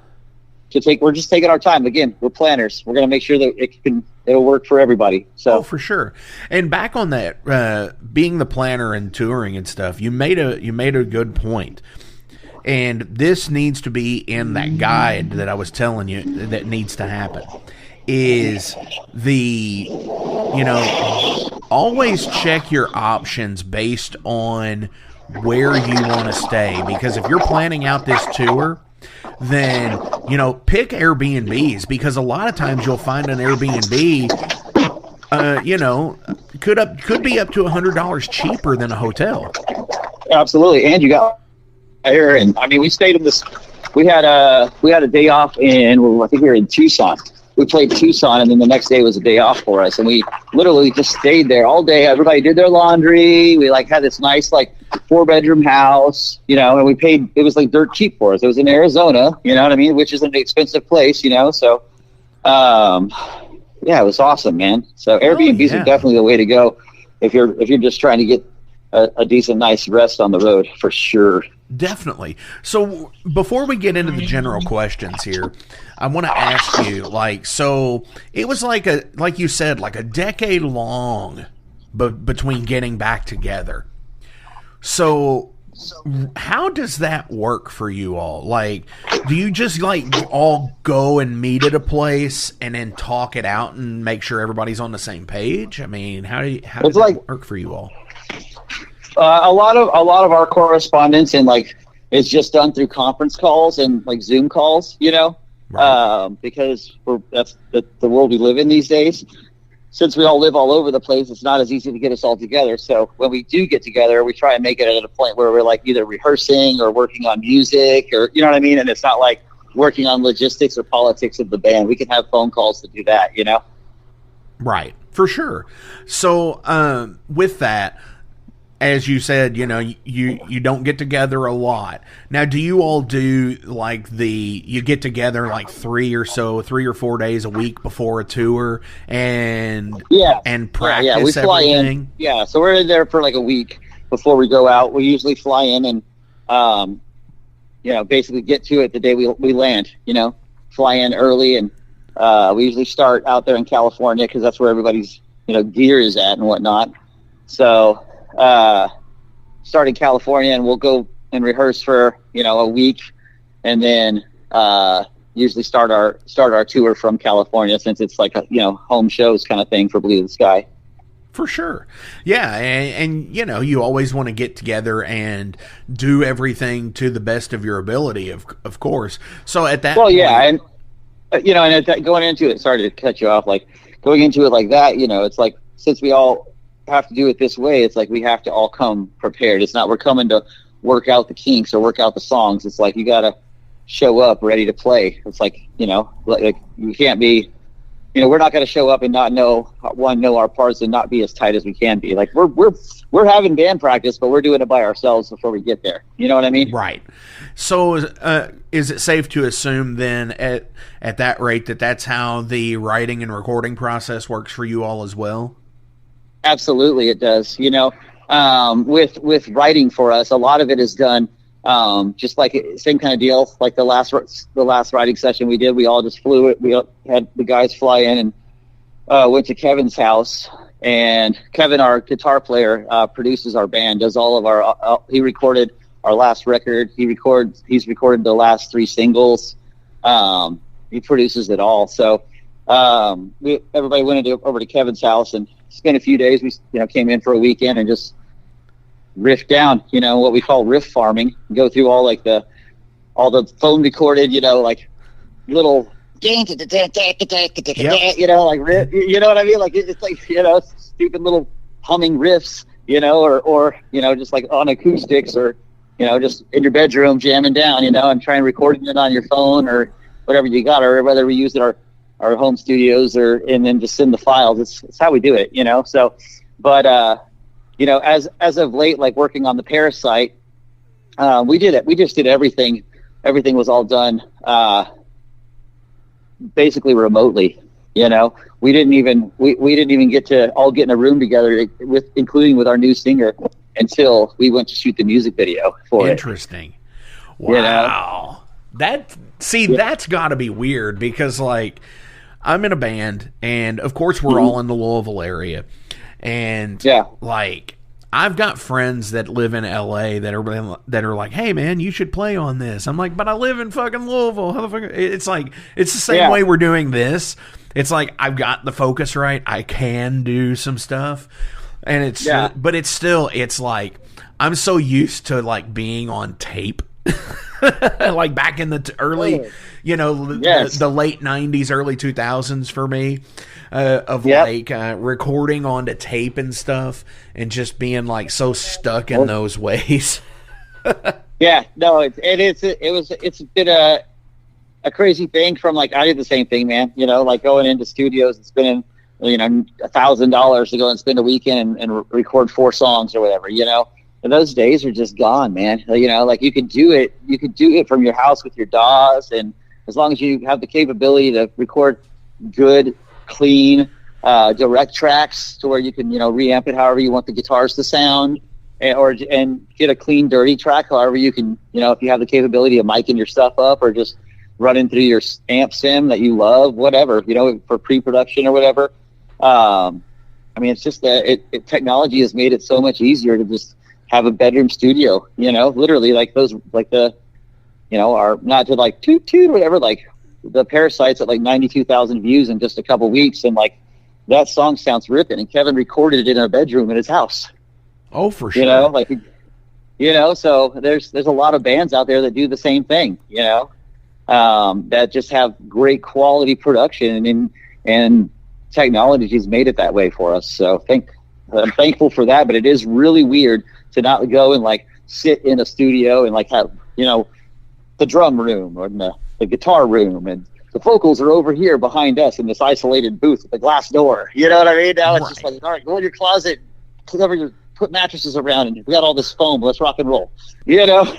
we're just taking our time. Again, we're planners. We're going to make sure that it'll work for everybody. So for sure. And back on that, being the planner and touring and stuff, you made a good point. And this needs to be in that guide that I was telling you that needs to happen. Is always check your options based on where you want to stay. Because if you're planning out this tour, then, pick Airbnbs, because a lot of times you'll find an Airbnb, could be up to $100 cheaper than a hotel. Absolutely. And you got here, and I mean, we stayed in this, we had a day off I think we were in Tucson. We played Tucson, and then the next day was a day off for us, and we literally just stayed there all day. Everybody did their laundry. We had this nice 4-bedroom house, and we paid. It was dirt cheap for us. It was in Arizona, you know what I mean, which is an expensive place, So, it was awesome, man. So Airbnbs are definitely the way to go if you're just trying to get a decent, nice rest on the road, for sure. Definitely. So before we get into the general questions here, I want to ask you, so it was like you said, a decade long between getting back together. So how does that work for you all? Do you just all go and meet at a place and then talk it out and make sure everybody's on the same page? I mean, how does that work for you all? A lot of our correspondence and is just done through conference calls and Zoom calls, right. Because that's the world we live in these days. Since we all live all over the place, it's not as easy to get us all together. So when we do get together, we try and make it at a point where we're either rehearsing or working on music, or you know what I mean. And it's not working on logistics or politics of the band. We can have phone calls to do that, Right, for sure. So with that, as you said, you don't get together a lot. Now, do you all do you get together 3 or 4 days a week before a tour and practice we fly everything? In. Yeah, so we're in there for a week before we go out. We usually fly in and basically get to it the day we land. Fly in early, and we usually start out there in California because that's where everybody's gear is at and whatnot. So. Start in California, and we'll go and rehearse for a week, and then usually start our tour from California, since it's home shows kind of thing for Blue the Sky. For sure. Yeah, and you always want to get together and do everything to the best of your ability, of course. So at that point, and going into it, sorry to cut you off, going into it like that, it's since we all have to do it this way, it's we have to all come prepared. It's not we're coming to work out the kinks or work out the songs. It's you gotta show up ready to play. It's you can't be, we're not gonna show up and not know our parts and not be as tight as we can be. We're having band practice, but we're doing it by ourselves before we get there. You know what I mean? Right. So is it safe to assume then at that rate that's how the writing and recording process works for you all as well? Absolutely, it does. With writing for us, a lot of it is done just same kind of deal. The last writing session we did, we all just flew it. We had the guys fly in and went to Kevin's house. And Kevin, our guitar player, produces our band, does all of our. He recorded our last record. He's recorded the last 3 singles. He produces it all. So everybody went over to Kevin's house and spent a few days. We came in for a weekend and just riffed down, what we call riff farming. Go through all the phone recorded, little riff, you know what I mean? It's stupid little humming riffs, or just on acoustics, or just in your bedroom jamming down, and try and recording it on your phone or whatever you got, or whether we use it our home studios and then just send the files. It's how we do it, So, but as of late, working on the Parasite, we did it. We just did everything. Everything was all done basically remotely. You know, we didn't even get to all get in a room together including with our new singer until we went to shoot the music video for Interesting. it. Wow. You know? That's got to be weird because, like, I'm in a band, and of course we're all in the Louisville area, and like, I've got friends that live in LA that are like, hey man, you should play on this. I'm like, but I live in fucking Louisville. How the fuck? It's like, it's the same way we're doing this. It's like, I've got the focus right. I can do some stuff, and it's but it's still, it's like, I'm so used to like being on tape. Like back in the early, you know, the late 90s, early 2000s for me, like recording onto tape and stuff, and just being like so stuck in those ways. It's been a crazy thing from, like, I did the same thing, man. You know, like going into studios and spending, you know, $1,000 to go and spend a weekend and record 4 songs or whatever, you know. And those days are just gone, man. You know, like you could do it from your house with your DAWs, and as long as you have the capability to record good, clean, direct tracks to where you can, you know, reamp it however you want the guitars to sound, and get a clean, dirty track however you can, you know, if you have the capability of micing your stuff up or just running through your amp sim that you love, whatever, you know, for pre-production or whatever. I mean, it's just that technology has made it so much easier to just have a bedroom studio, you know, literally, like those, like the, you know, are not to like toot or whatever, like the Parasites at like 92,000 views in just a couple weeks, and like that song sounds ripping, and Kevin recorded it in a bedroom in his house. Oh, for sure. You know, like, you know, so there's a lot of bands out there that do the same thing, you know, that just have great quality production, and technology has made it that way for us. So I'm thankful for that, but it is really weird to not go and like sit in a studio and like have, you know, the drum room or the guitar room, and the vocals are over here behind us in this isolated booth with the glass door. You know what I mean? Now it's just like, all right, go in your closet, put mattresses around, and we got all this foam. Let's rock and roll. You know?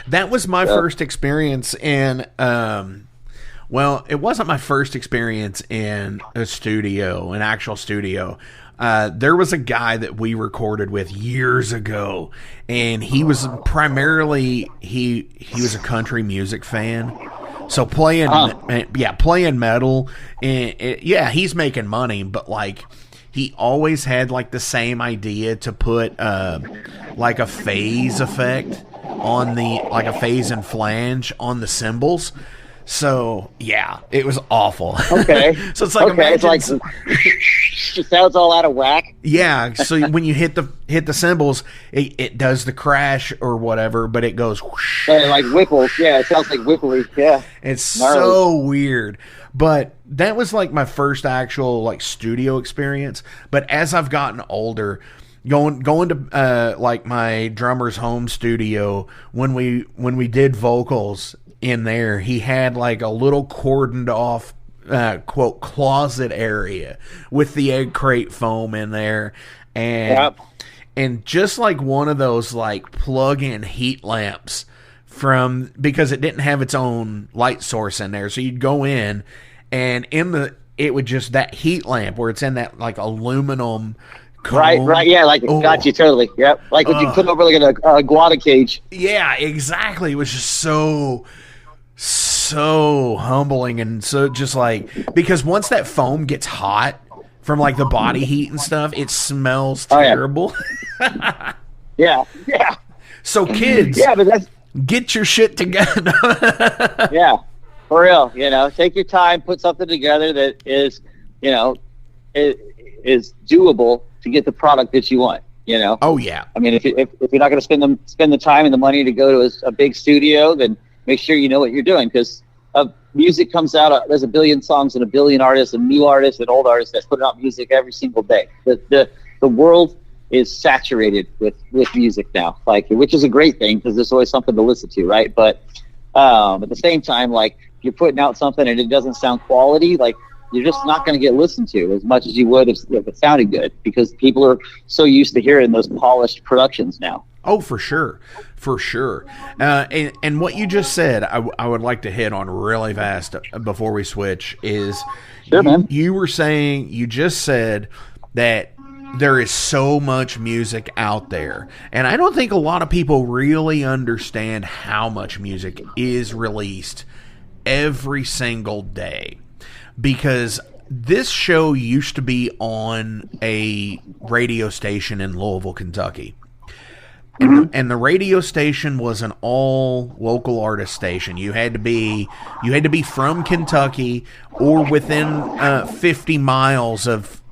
That was my first experience in, well, it wasn't my first experience in a studio, an actual studio. There was a guy that we recorded with years ago, and he was primarily, he was a country music fan. So playing metal, and he's making money, but like he always had like the same idea to put like a phase effect on the, like a phase and flange on the cymbals. So yeah, it was awful. Okay. So it's like, it's like it sounds all out of whack. Yeah. So when you hit the cymbals, it does the crash or whatever, but it goes whoosh. Like whipples. Yeah, it sounds like whipply. Yeah. It's gnarly. So weird. But that was like my first actual like studio experience. But as I've gotten older, going to like my drummer's home studio, when we did vocals in there, he had like a little cordoned off quote closet area with the egg crate foam in there, and just like one of those like plug-in heat lamps because it didn't have its own light source in there, so you'd go in, and it would just, that heat lamp where it's in that like aluminum cone. Right, yeah, like got you totally. Yep, like when you put over like a guava cage. Yeah, exactly. It was just so humbling, and so just like, because once that foam gets hot from like the body heat and stuff, it smells terrible. Yeah. So kids, but get your shit together. Yeah, for real. You know, take your time, put something together that is, you know, is doable to get the product that you want. You know. Oh yeah. I mean, if you're not going to spend the time and the money to go to a big studio, then make sure you know what you're doing, because music comes out. There's a billion songs and a billion artists and new artists and old artists that put out music every single day. The world is saturated with music now, like, which is a great thing because there's always something to listen to, right? But at the same time, like, if you're putting out something and it doesn't sound quality, like, you're just not going to get listened to as much as you would if it sounded good, because people are so used to hearing those polished productions now. Oh, for sure. For sure. And what you just said, I would like to hit on really fast before we switch is Sure, man. You just said that there is so much music out there. And I don't think a lot of people really understand how much music is released every single day. Because this show used to be on a radio station in Louisville, Kentucky. And the radio station was an all local artist station. You had to be from Kentucky or within 50 miles of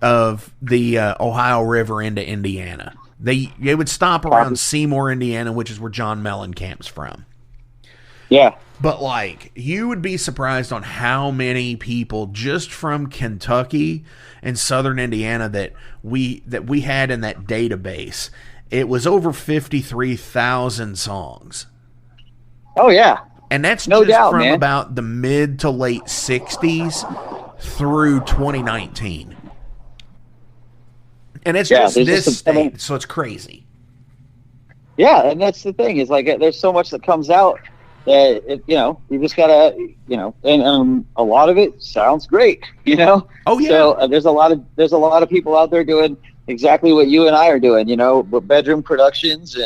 the Ohio River into Indiana. They would stop around Seymour, Indiana, which is where John Mellencamp's from. Yeah. But like, you would be surprised on how many people just from Kentucky and southern Indiana that we had in that database. It was over 53,000 songs. Oh, yeah. And that's no just doubt, from man. about the mid to late 60s through 2019. And it's just this state, so it's crazy. Yeah, and that's the thing. Is like there's so much that comes out that, you just got to, and a lot of it sounds great, Oh, yeah. So there's a lot of people out there doing exactly what you and I are doing, bedroom productions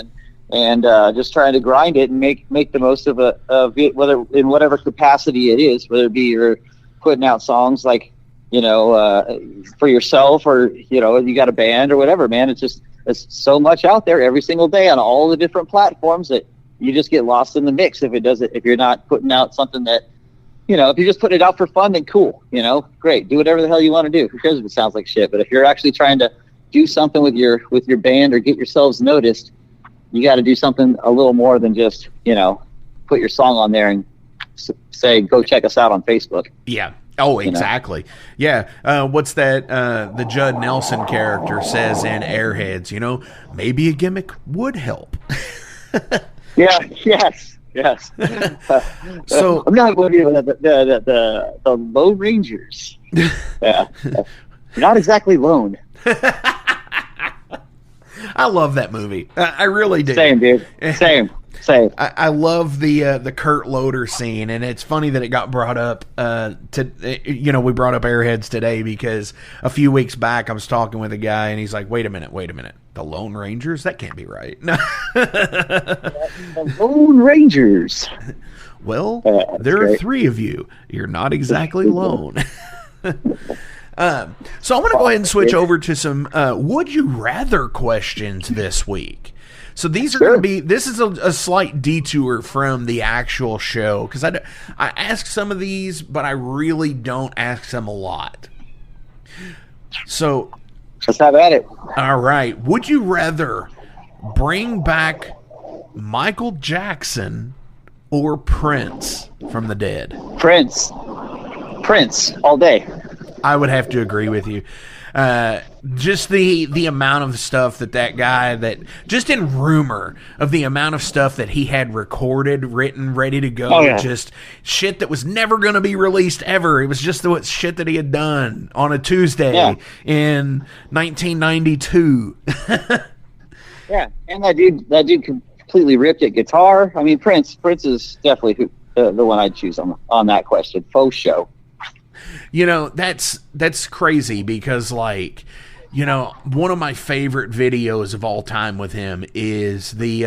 and just trying to grind it and make the most of it, whether in whatever capacity it is, whether it be you're putting out songs like, for yourself or, you got a band or whatever, man. It's just, there's so much out there every single day on all the different platforms that you just get lost in the mix if you're not putting out something that, if you just put it out for fun, then cool, great. Do whatever the hell you want to do. Who cares if it sounds like shit? But if you're actually trying to do something with your band or get yourselves noticed, you got to do something a little more than just, put your song on there and say, go check us out on Facebook. Yeah. Oh, exactly. Yeah. What's that? The Judd Nelson character says in Airheads, maybe a gimmick would help. Yeah. Yes. So I'm not going to the Lone Rangers. Yeah. You're not exactly lone. I love that movie. I really do. Same, dude. Same. I love the Kurt Loder scene, and it's funny that it got brought up. We brought up Airheads today because a few weeks back I was talking with a guy, and he's like, "Wait a minute, the Lone Rangers? That can't be right." The Lone Rangers. Well, there are three of you. You're not exactly lone. So I'm going to go ahead and switch over to some would you rather questions this week. So these are going to be, this is a slight detour from the actual show because I ask some of these, but I really don't ask them a lot. So let's have at it. All right. Would you rather bring back Michael Jackson or Prince from the dead? Prince all day. I would have to agree with you. Just the amount of stuff that guy, that just in rumor of the amount of stuff that he had recorded, written, ready to go, just shit that was never going to be released ever. It was just the shit that he had done on a Tuesday in 1992. Yeah, and that dude completely ripped at guitar. I mean, Prince is definitely the one I'd choose on that question. Faux show. That's crazy because, like, one of my favorite videos of all time with him is is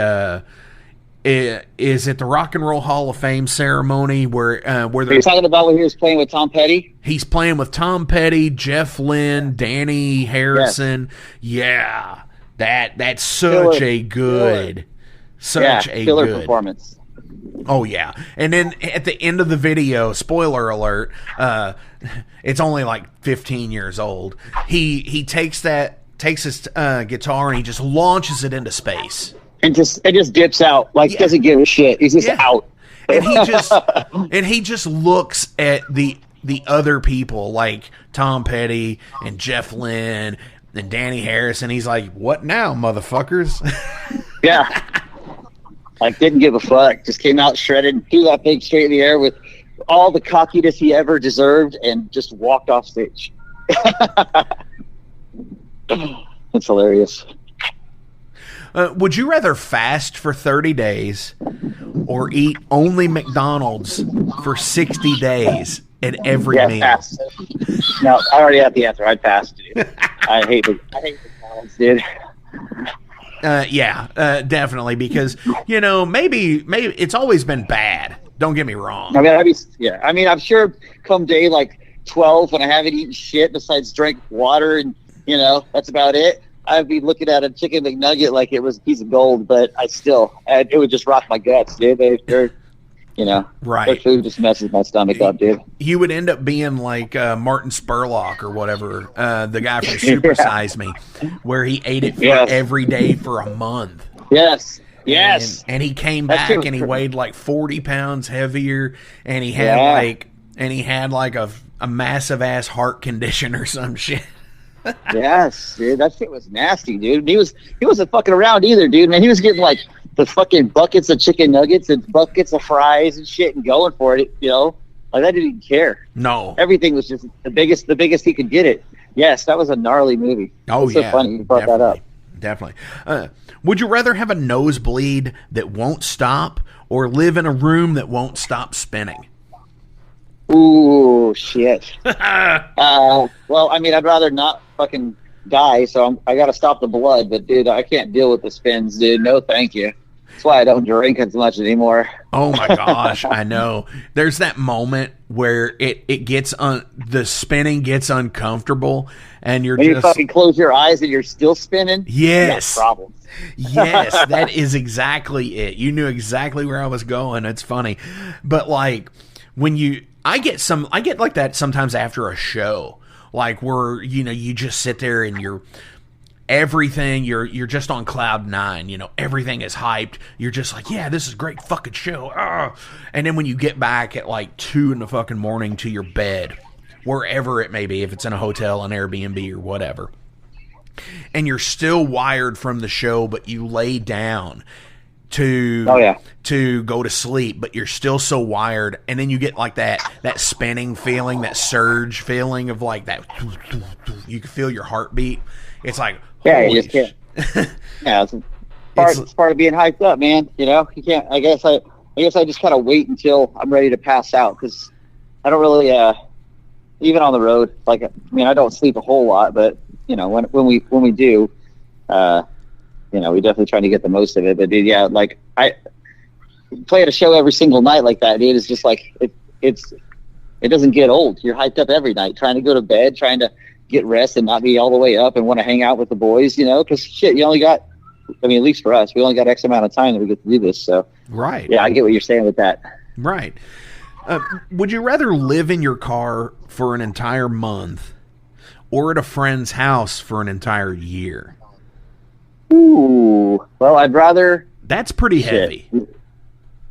at the Rock and Roll Hall of Fame ceremony where they're talking about when he was playing with Tom Petty. He's playing with Tom Petty, Jeff Lynne, Danny Harrison. Yeah, that's such a good performance. Oh yeah, and then at the end of the video, spoiler alert, it's only like 15 years old. He takes his guitar and he just launches it into space. And just dips out, doesn't give a shit. He's just out. And he just looks at the other people like Tom Petty and Jeff Lynne and Danny Harrison. He's like, "What now, motherfuckers?" Yeah. Didn't give a fuck. Just came out shredded, threw that thing straight in the air with all the cockiness he ever deserved, and just walked off stage. It's hilarious. Would you rather fast for 30 days or eat only McDonald's for 60 days at every meal? Pass. No, I already have the answer. I'd pass, dude. I hate McDonald's, dude. Definitely, because maybe it's always been bad. Don't get me wrong. I mean, I'm sure come day like 12 when I haven't eaten shit besides drink water and that's about it. I'd be looking at a chicken McNugget like it was a piece of gold, but it would just rock my guts, dude. They're right. Their food just messes my stomach up, dude. You would end up being like Martin Spurlock or whatever, the guy from Super Size Me, where he ate it every day for a month. Yes. And he came back and he weighed like 40 pounds heavier, and he had like a massive ass heart condition or some shit. Yes, dude, that shit was nasty, dude. He wasn't fucking around either, dude. Man, he was getting like the fucking buckets of chicken nuggets and buckets of fries and shit and going for it, like I didn't even care. No, everything was just the biggest he could get it. Yes, that was a gnarly movie. Oh, it's so funny you brought that up. Definitely. Would you rather have a nosebleed that won't stop or live in a room that won't stop spinning? Ooh, shit. Well, I mean, I'd rather not fucking die, so I got to stop the blood. But, dude, I can't deal with the spins, dude. No, thank you. That's why I don't drink as much anymore. Oh, my gosh, I know. There's that moment where it gets the spinning gets uncomfortable, and when you fucking close your eyes and you're still spinning. Yes. Problems. Yes, that is exactly it. You knew exactly where I was going. It's funny, but like I get like that sometimes after a show, like where you just sit there and you're just on cloud nine. Everything is hyped. You're just like, yeah, this is a great fucking show. And then when you get back at like 2 a.m. to your bed, wherever it may be, if it's in a hotel, an Airbnb, or whatever, and you're still wired from the show, but you lay down to go to sleep, but you're still so wired, and then you get like that spinning feeling, that surge feeling of like that. You can feel your heartbeat. It's like, you just can't. It's part of being hyped up, man. You can't. I guess I just kind of wait until I'm ready to pass out, because I don't really even on the road. Like, I mean, I don't sleep a whole lot, but when we do, we definitely try to get the most of it. But dude, like I play at a show every single night like that, dude. It's just like it doesn't get old. You're hyped up every night, trying to go to bed, trying to get rest and not be all the way up and want to hang out with the boys, because shit, you only got, I mean, at least for us, we only got X amount of time that we get to do this. So right. Yeah, I get what you're saying with that. Right. Would you rather live in your car for an entire month or at a friend's house for an entire year? Ooh, well, I'd rather. That's pretty heavy.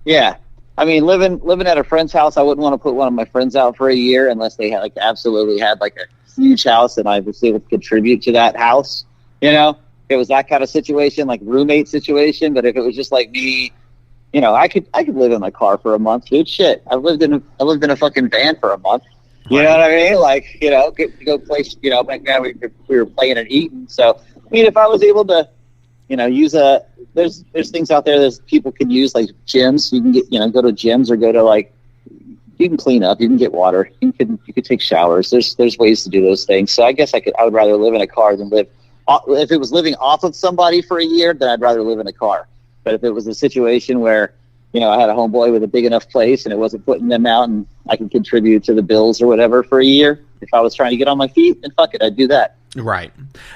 Yeah, I mean, living at a friend's house, I wouldn't want to put one of my friends out for a year unless they had absolutely had like a huge house and I was able to contribute to that house. If it was that kind of situation, like roommate situation. But if it was just like me, I could live in my car for a month, dude. Shit, I lived in a fucking van for a month. You know what I mean? Like, go place. Back then we were playing and eating. So I mean, if I was able to, use there's things out there that people can use, like gyms. You can get, go to gyms or go to like, you can clean up, you can get water, you could take showers. There's ways to do those things. So I guess I would rather live in a car than live. If it was living off of somebody for a year, then I'd rather live in a car. But if it was a situation where, I had a homeboy with a big enough place and it wasn't putting them out and I can contribute to the bills or whatever for a year, if I was trying to get on my feet, then fuck it, I'd do that. Right.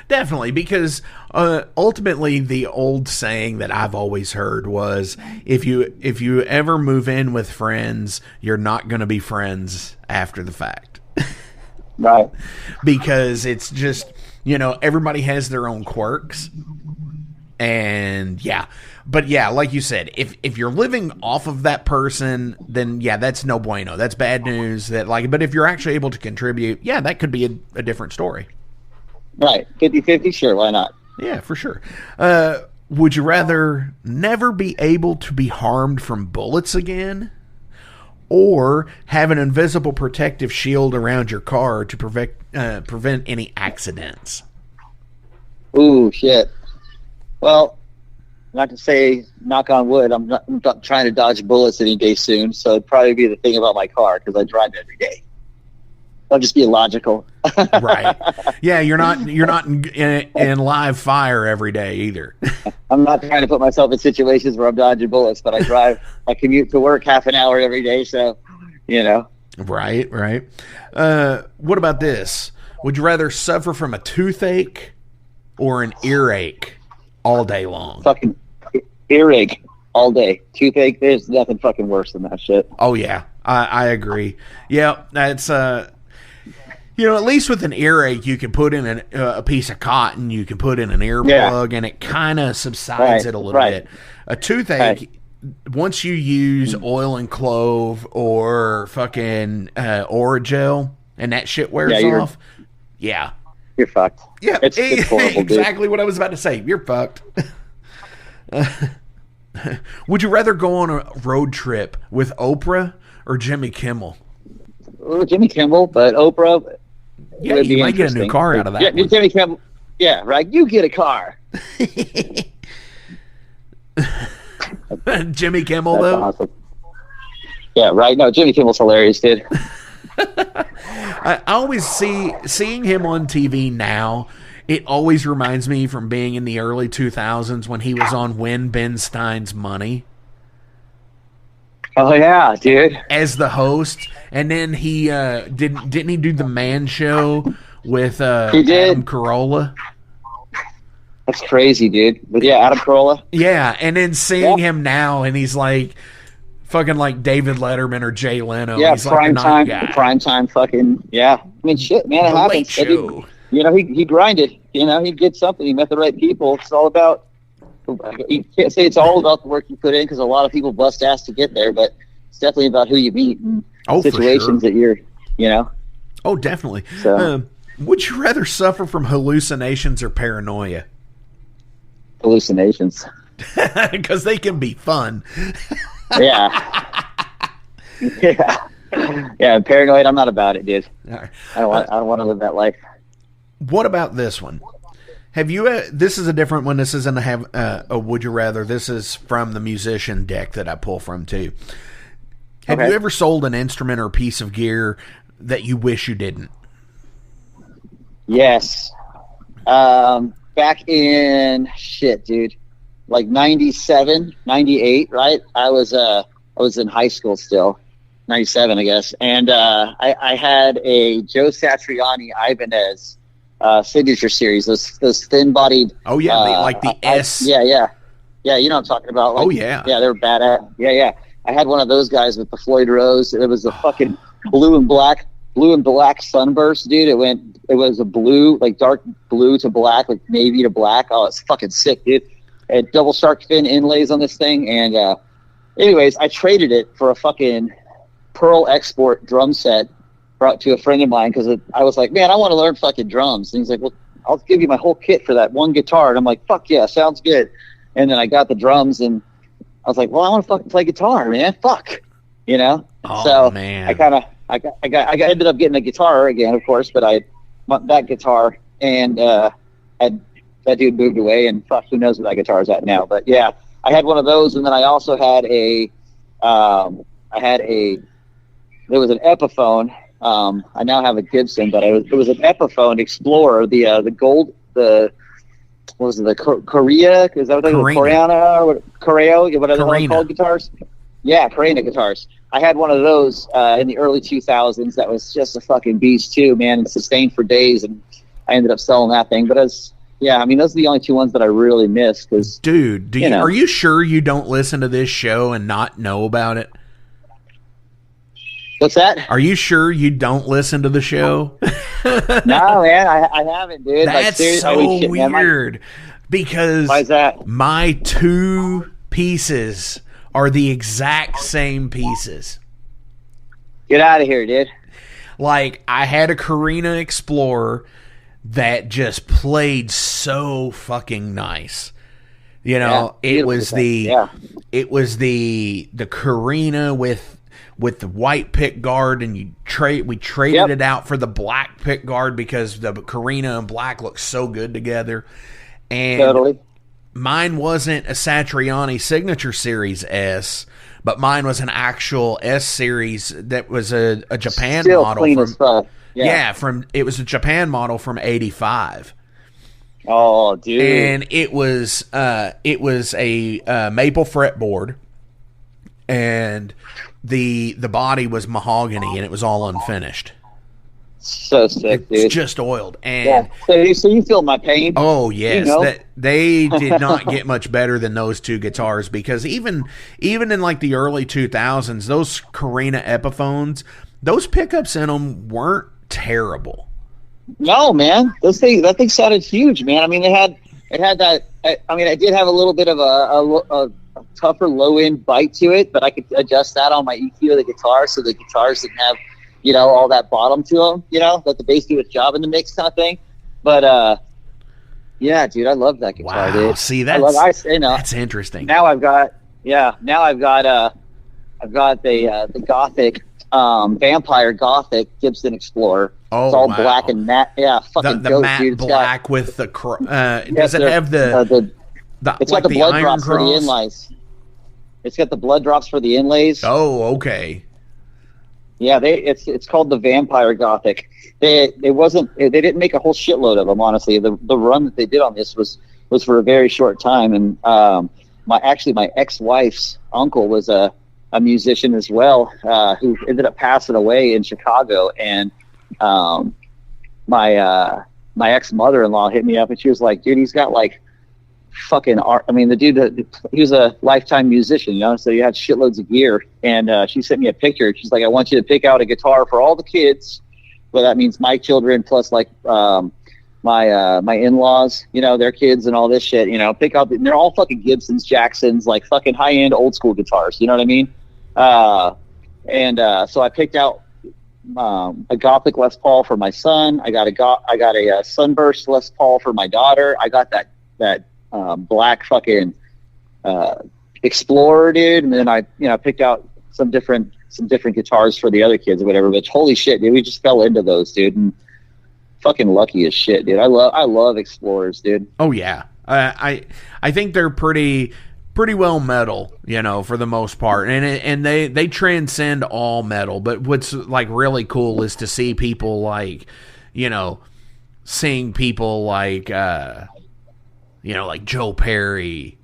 Definitely, because ultimately the old saying that I've always heard was, if you ever move in with friends, you're not going to be friends after the fact. Right. Because it's just, everybody has their own quirks. And yeah. But yeah, like you said, if you're living off of that person, then yeah, that's no bueno. That's bad news. But if you're actually able to contribute, yeah, that could be a different story. Right. 50-50, sure, why not? Yeah, for sure. Would you rather never be able to be harmed from bullets again, or have an invisible protective shield around your car to prevent any accidents? Ooh, shit. Well, not to say knock on wood, I'm not trying to dodge bullets any day soon. So it'd probably be the thing about my car because I drive every day. I'll just be illogical. Right. Yeah, you're not in live fire every day either. I'm not trying to put myself in situations where I'm dodging bullets, but I commute to work half an hour every day, so Right. What about this? Would you rather suffer from a toothache or an earache all day long? Fucking earache all day. Toothache, there's nothing fucking worse than that shit. Oh yeah, I agree. Yeah, that's at least with an earache, you can put in a piece of cotton, you can put in an earplug, and it kind of subsides it a little bit. A toothache, once you use oil and clove or fucking Oragel, and that shit wears off, you're fucked. Yeah, it's horrible, exactly what I was about to say. You're fucked. Would you rather go on a road trip with Oprah or Jimmy Kimmel? Well, Jimmy Kimmel, but Oprah. Yeah, you might get a new car out of that. Yeah, one. Jimmy Kimmel. Yeah, right. You get a car. Jimmy Kimmel, That's though. awesome. Yeah, right. No, Jimmy Kimmel's hilarious, dude. I always seeing him on TV now. It always reminds me from being in the early 2000s when he was on Win Ben Stein's Money. Oh yeah, dude. As the host, and then he didn't he do the Man Show with Adam Carolla? That's crazy, dude. But yeah, Adam Carolla. Yeah, and then seeing him now, and he's like fucking like David Letterman or Jay Leno. Yeah, he's prime like time, prime time, fucking yeah. I mean, shit, man, it the Late happens. Show. He grinded. He'd get something. He met the right people. It's all about. You can't say it's all about the work you put in because a lot of people bust ass to get there, but it's definitely about who you meet and situations that you're, Oh, definitely. So, would you rather suffer from hallucinations or paranoia? Hallucinations. Because they can be fun. Yeah. Yeah, paranoid. I'm not about it, dude. Right. I don't want to live that life. What about this one? Have you? This is a different one. This isn't a would you rather. This is from the musician deck that I pull from too. Have you ever sold an instrument or piece of gear that you wish you didn't? Yes. Back in dude, like 97, 98, right? I was in high school still, 97, I guess, and I had a Joe Satriani Ibanez signature series, those thin-bodied. Oh yeah, like the S. Yeah. You know what I'm talking about. Like, yeah, they were badass. Yeah. I had one of those guys with the Floyd Rose. It was a fucking blue and black sunburst, dude. It was a blue, like dark blue to black, like navy to black. Oh, it's fucking sick, dude. It had double shark fin inlays on this thing, and anyways, I traded it for a fucking Pearl Export drum set brought to a friend of mine because I was like, man, I want to learn fucking drums. And he's like, well, I'll give you my whole kit for that one guitar. And I'm like, fuck yeah, sounds good. And then I got the drums, and I was like, well, I want to fucking play guitar, man. Fuck, Oh, so man. I ended up getting a guitar again, of course, but I want that guitar, and that dude moved away, and fuck, who knows where that guitar is at now. But yeah, I had one of those, and then I also had there was an Epiphone. I now have a Gibson, but it was an Epiphone Explorer, the gold, what was it, the Korea? Is that what they call it? Koreana or what? Koreo? Whatever they're called guitars. Yeah, Karina guitars. I had one of those in the early 2000s. That was just a fucking beast too, man. It sustained for days, and I ended up selling that thing. But those are the only two ones that I really miss. Cause, dude, are you sure you don't listen to this show and not know about it? What's that? Are you sure you don't listen to the show? No, man, I haven't, dude. That's so weird. Because why is that? My two pieces are the exact same pieces. Get out of here, dude. Like, I had a Carina Explorer that just played so fucking nice. It was the Carina with the white pick guard, and we traded it out for the black pick guard because the Carina and black look so good together. And totally. mine wasn't a Satriani Signature Series S, but mine was an actual S series that was a Japan Still model clean from as fuck. it was a Japan model from '85. Oh, dude! And it was a maple fretboard, and the body was mahogany, and it was all unfinished. So sick, dude. It's just oiled, and so you feel my pain. Oh yes, you know? that they did not get much better than those two guitars, because even in like the early 2000s, those Carina Epiphones, those pickups in them weren't terrible. No, man, that thing sounded huge, man. I mean, it had that. I mean, I did have a little bit of a tougher low end bite to it, but I could adjust that on my EQ of the guitar, so the guitars didn't have, you know, all that bottom to them, you know, let the bass do its job in the mix kind of thing. But, yeah, dude, I love that guitar, dude. See, that's interesting. Now I've got the Gothic, Vampire Gothic Gibson Explorer. Oh, it's all wow. black and matte. Yeah, fucking the dope, matte dude. black with the, does it have it's got the blood drops for the inlays. It's got the blood drops for the inlays. Oh, okay. Yeah, it's called the Vampire Gothic. They didn't make a whole shitload of them, honestly. The run that they did on this was for a very short time, and my ex-wife's uncle was a musician as well, who ended up passing away in Chicago, and my ex-mother-in-law hit me up, and she was like, dude, he's got like fucking art. I mean, the dude, he was a lifetime musician, you know, so he had shitloads of gear. And she sent me a picture. She's like, I want you to pick out a guitar for all the kids. Well, that means my children plus like my in-laws, you know, their kids and all this shit, you know, pick out. They're all fucking Gibsons, Jacksons, like fucking high-end old school guitars. You know what I mean? So I picked out a Gothic Les Paul for my son. I got a Sunburst Les Paul for my daughter. I got that black fucking Explorer, dude, and then I picked out some different guitars for the other kids or whatever. But holy shit, dude, we just fell into those, dude, and fucking lucky as shit, dude. I love Explorers, dude. Oh yeah, I think they're pretty well metal, you know, for the most part, and they transcend all metal. But what's like really cool is to see people like, you know, seeing people like you know, like Joe Perry,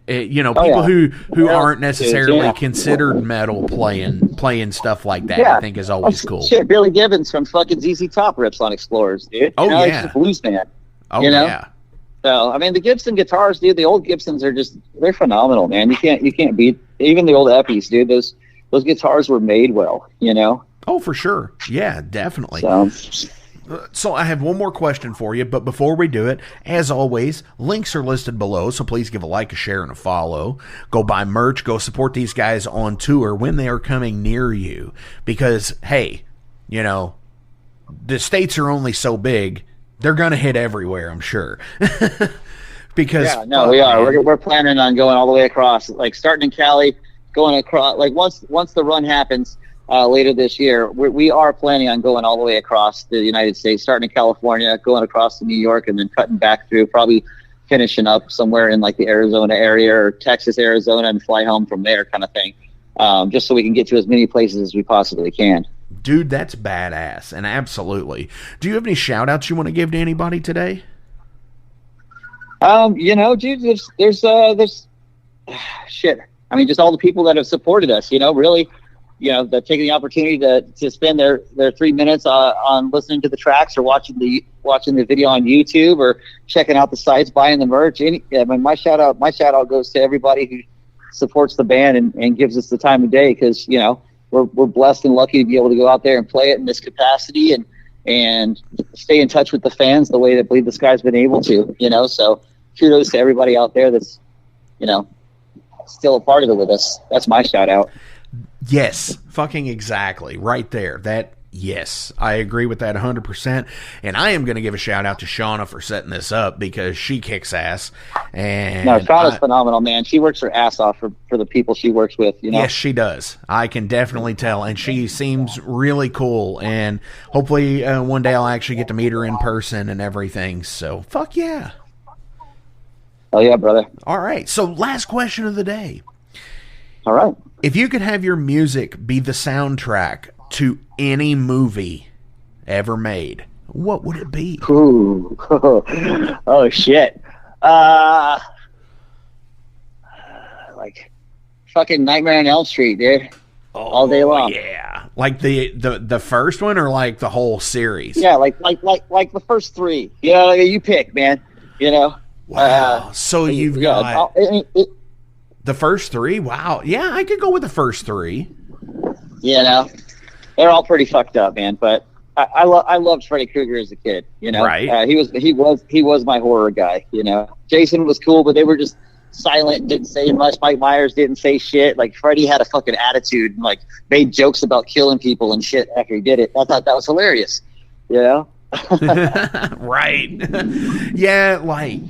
you know, people who aren't necessarily considered metal playing stuff like that. I think is always cool. Shit, Billy Gibbons from fucking ZZ Top rips on Explorers, dude. Oh, you know, yeah. He's a blues man. Oh, you know? yeah. So, I mean, the Gibson guitars, dude, the old Gibsons are they're phenomenal, man. You can't beat even the old Epis, dude. Those guitars were made well, you know? Oh, for sure. Yeah, definitely. So I have one more question for you, but before we do it, as always, links are listed below, so please give a like, a share, and a follow. Go buy merch, go support these guys on tour when they are coming near you, because, hey, you know, the states are only so big, they're going to hit everywhere, I'm sure. Because we are. We're planning on going all the way across, like starting in Cali, going across, like once the run happens, later this year, we are planning on going all the way across the United States, starting in California, going across to New York, and then cutting back through, probably finishing up somewhere in like the Arizona area or Texas, Arizona, and fly home from there kind of thing, just so we can get to as many places as we possibly can. Dude, that's badass, and absolutely. Do you have any shout-outs you want to give to anybody today? You know, dude, there's shit. I mean, just all the people that have supported us, you know, really, you know, that taking the opportunity to spend their 3 minutes on listening to the tracks or watching the video on YouTube or checking out the sites, buying the merch. I mean, my shout out goes to everybody who supports the band and gives us the time of day, because, you know, we're blessed and lucky to be able to go out there and play it in this capacity and stay in touch with the fans the way that Bleed the Sky's been able to, you know. So kudos to everybody out there that's, you know, still a part of it with us. That's my shout out. Yes, fucking exactly. Right there. Yes, I agree with that 100%. And I am going to give a shout out to Shauna for setting this up, because she kicks ass. And no, Shauna's phenomenal, man. She works her ass off for the people she works with, you know? Yes, she does. I can definitely tell. And she seems really cool. And hopefully one day I'll actually get to meet her in person and everything. So, fuck yeah. Oh yeah, brother. All right. So last question of the day. All right. If you could have your music be the soundtrack to any movie ever made, what would it be? Ooh. Oh shit. Like fucking Nightmare on Elm Street, dude. All day long. Yeah. Like the first one or like the whole series? Yeah, like the first three. You know, like, you pick, man. You know. Wow. So you've got it, the first three? Wow. Yeah, I could go with the first three. You know, they're all pretty fucked up, man. But I loved Freddy Krueger as a kid. You know, right? He was my horror guy. You know, Jason was cool, but they were just silent, didn't say much. Mike Myers didn't say shit. Like Freddy had a fucking attitude and like made jokes about killing people and shit after he did it. I thought that was hilarious. You know. Right. Yeah, like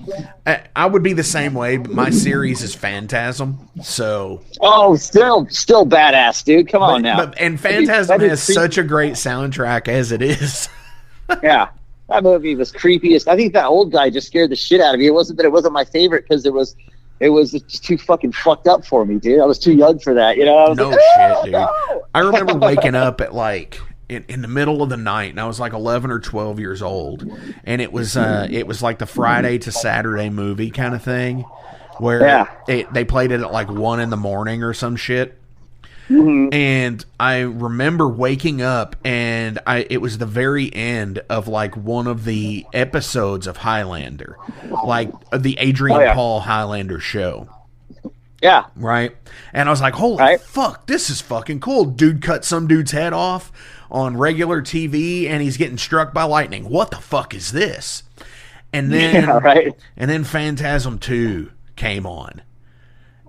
I would be the same way, but my series is Phantasm, so still badass, dude. Come on now. And Phantasm has such a great soundtrack as it is. Yeah, that movie was creepiest. I think that old guy just scared the shit out of me. It wasn't that it wasn't my favorite because it was just too fucking fucked up for me, dude. I was too young for that, you know. I was shit, dude. No. I remember waking up at like in the middle of the night, and I was like 11 or 12 years old, and it was like the Friday to Saturday movie kind of thing, where they played it at like 1 a.m. or some shit. Mm-hmm. And I remember waking up, and it was the very end of like one of the episodes of Highlander, like the Adrian Paul Highlander show. Yeah. Right? And I was like, holy fuck, this is fucking cool. Dude cut some dude's head off on regular TV, and he's getting struck by lightning. What the fuck is this? And then, and then Phantasm 2 came on.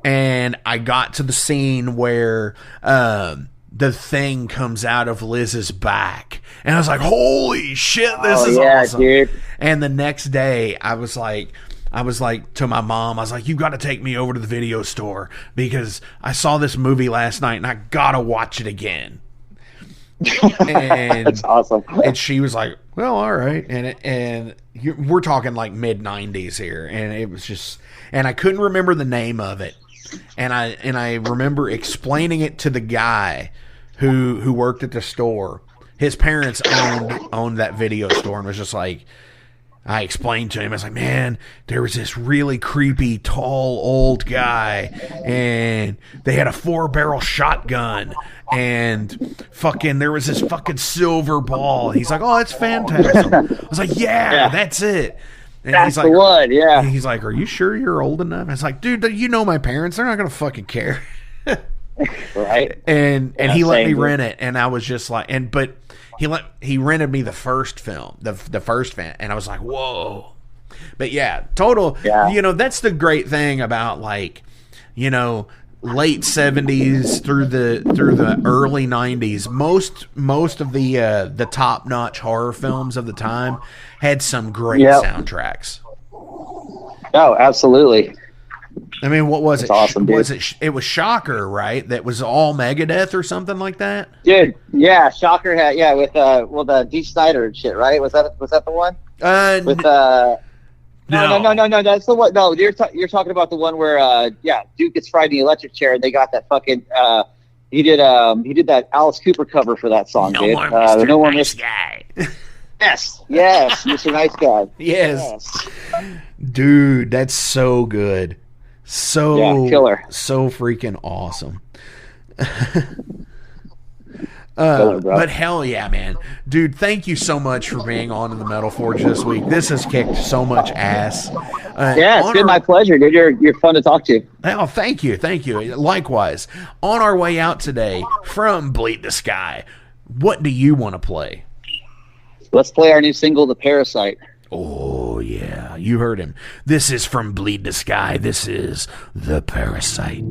And I got to the scene where the thing comes out of Liz's back. And I was like, holy shit, this is awesome. Dude. And the next day, I was like to my mom, I was like, you got to take me over to the video store because I saw this movie last night and I got to watch it again. And that's awesome. And she was like, well, all right. And we're talking like mid 90s here. And it was just, and I couldn't remember the name of it. And I remember explaining it to the guy who worked at the store. His parents owned that video store, and was just like, I explained to him, I was like, man, there was this really creepy, tall, old guy, and they had a 4-barrel shotgun, and fucking, there was this fucking silver ball. He's like, oh, it's Phantasm. I was like, yeah, that's it. And that's he's like, the one, yeah. He's like, are you sure you're old enough? I was like, dude, you know my parents. They're not going to fucking care. Right. And he let me rent it, and I was just like, but he rented me the first film, the first fan, and I was like, whoa. But yeah, you know, that's the great thing about, like, you know, late 70s through the early 90s, most of the top-notch horror films of the time had some great soundtracks. Oh, absolutely. I mean, what was it? Awesome, dude. It was Shocker, right? That was all Megadeth or something like that? Dude, yeah, Shocker had with the Dee Snider and shit, right? Was that the one? No, that's the one. No, you're talking about the one where Duke gets fried in the electric chair, and they got that fucking he did that Alice Cooper cover for that song, dude. No More Nice Guy. Yes, Mr. Nice Guy. Yes. Dude, that's so good. Killer. So freaking awesome. Killer, but hell yeah, man. Dude, thank you so much for being on the Metal Forge this week. This has kicked so much ass. It's been my pleasure, dude. You're fun to talk to. Oh, thank you. Likewise. On our way out today from Bleed the Sky, what do you want to play? Let's play our new single, The Parasite. Oh, yeah. You heard him. This is from Bleed the Sky. This is The Parasite.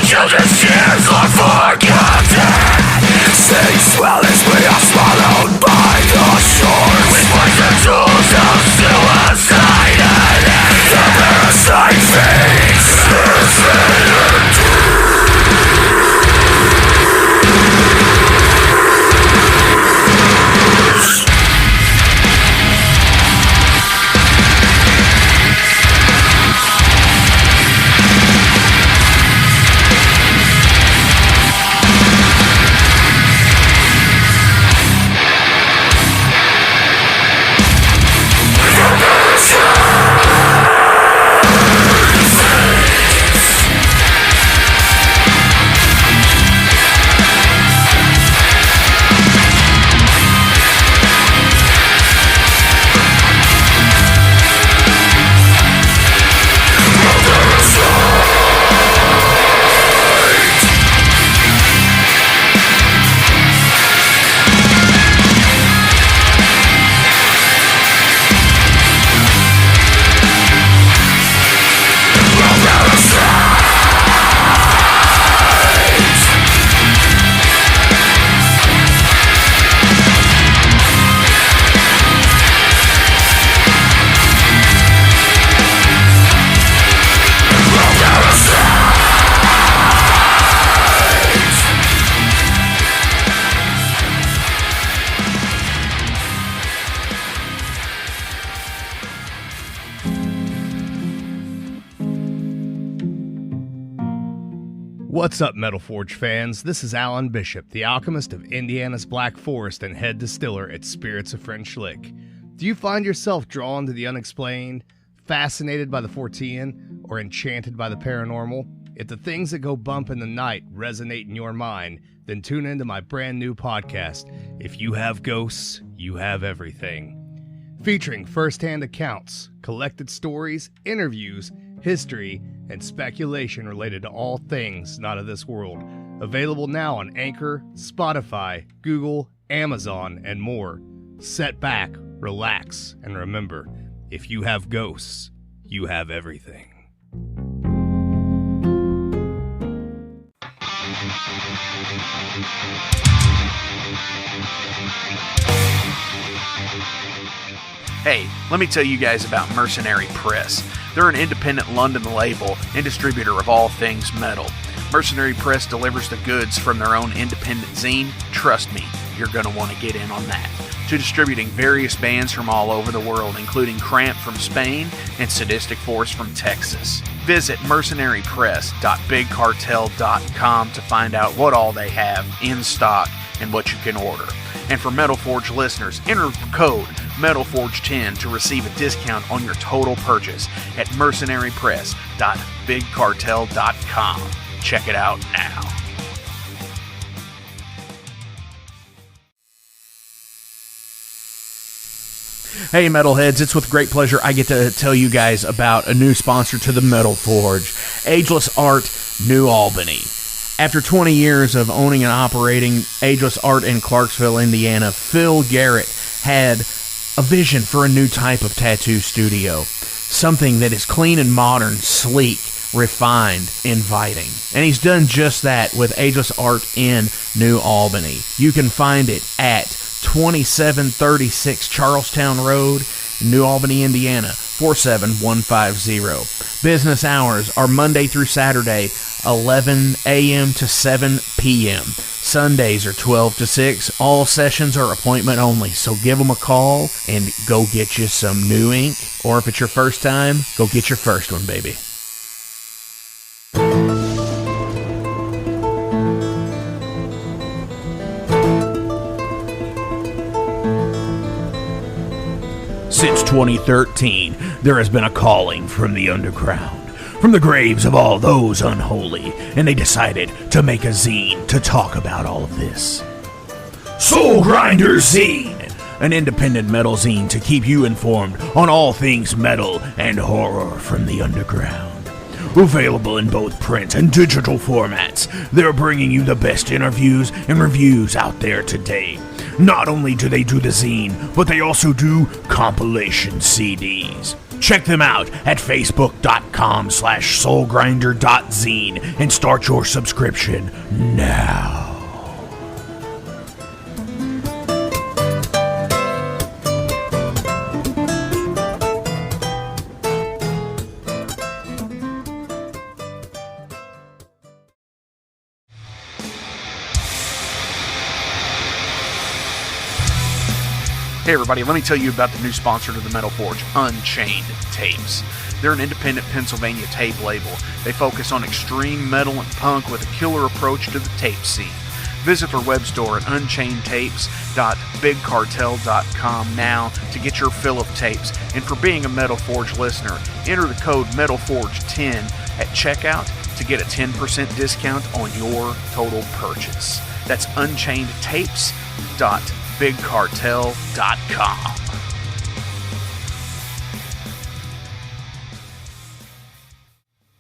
Children's tears are forgotten. Seas swell as we are swallowed by the shores. We poison tools of suicide, and the parasite feeds infinity. What's up, Metal Forge fans? This is Alan Bishop, the alchemist of Indiana's Black Forest and head distiller at Spirits of French Lick. Do you find yourself drawn to the unexplained, fascinated by the Fortean, or enchanted by the paranormal? If the things that go bump in the night resonate in your mind, then tune into my brand new podcast, If You Have Ghosts, You Have Everything. Featuring first-hand accounts, collected stories, interviews, history, and speculation related to all things not of this world. Available now on Anchor, Spotify, Google, Amazon, and more. Set back, relax, and remember, if you have ghosts, you have everything. Hey, let me tell you guys about Mercenary Press. They're an independent London label and distributor of all things metal. Mercenary Press delivers the goods from their own independent zine. Trust me, you're going to want to get in on that. To distributing various bands from all over the world, including Cramp from Spain and Sadistic Force from Texas. Visit mercenarypress.bigcartel.com to find out what all they have in stock and what you can order. And for Metal Forge listeners, enter code METALFORGE10 to receive a discount on your total purchase at mercenarypress.bigcartel.com. Check it out now. Hey Metalheads, it's with great pleasure I get to tell you guys about a new sponsor to the Metal Forge, Ageless Art, New Albany. After 20 years of owning and operating Ageless Art in Clarksville, Indiana, Phil Garrett had a vision for a new type of tattoo studio. Something that is clean and modern, sleek, refined, inviting. And he's done just that with Ageless Art in New Albany. You can find it at 2736 Charlestown Road, New Albany, Indiana, 47150. Business hours are Monday through Saturday, 11 a.m. to 7 p.m. Sundays are 12 to 6. All sessions are appointment only, so give them a call and go get you some new ink. Or if it's your first time, go get your first one, baby. Since 2013, there has been a calling from the underground, from the graves of all those unholy, and they decided to make a zine to talk about all of this. Soul Grinder Zine, an independent metal zine to keep you informed on all things metal and horror from the underground. Available in both print and digital formats, they're bringing you the best interviews and reviews out there today. Not only do they do the zine, but they also do compilation CDs. Check them out at facebook.com/soulgrinder.zine and start your subscription now. Hey everybody, let me tell you about the new sponsor to the Metal Forge, Unchained Tapes. They're an independent Pennsylvania tape label. They focus on extreme metal and punk with a killer approach to the tape scene. Visit their web store at unchainedtapes.bigcartel.com now to get your fill of tapes. And for being a Metal Forge listener, enter the code METALFORGE10 at checkout to get a 10% discount on your total purchase. That's unchainedtapes.bigcartel.com.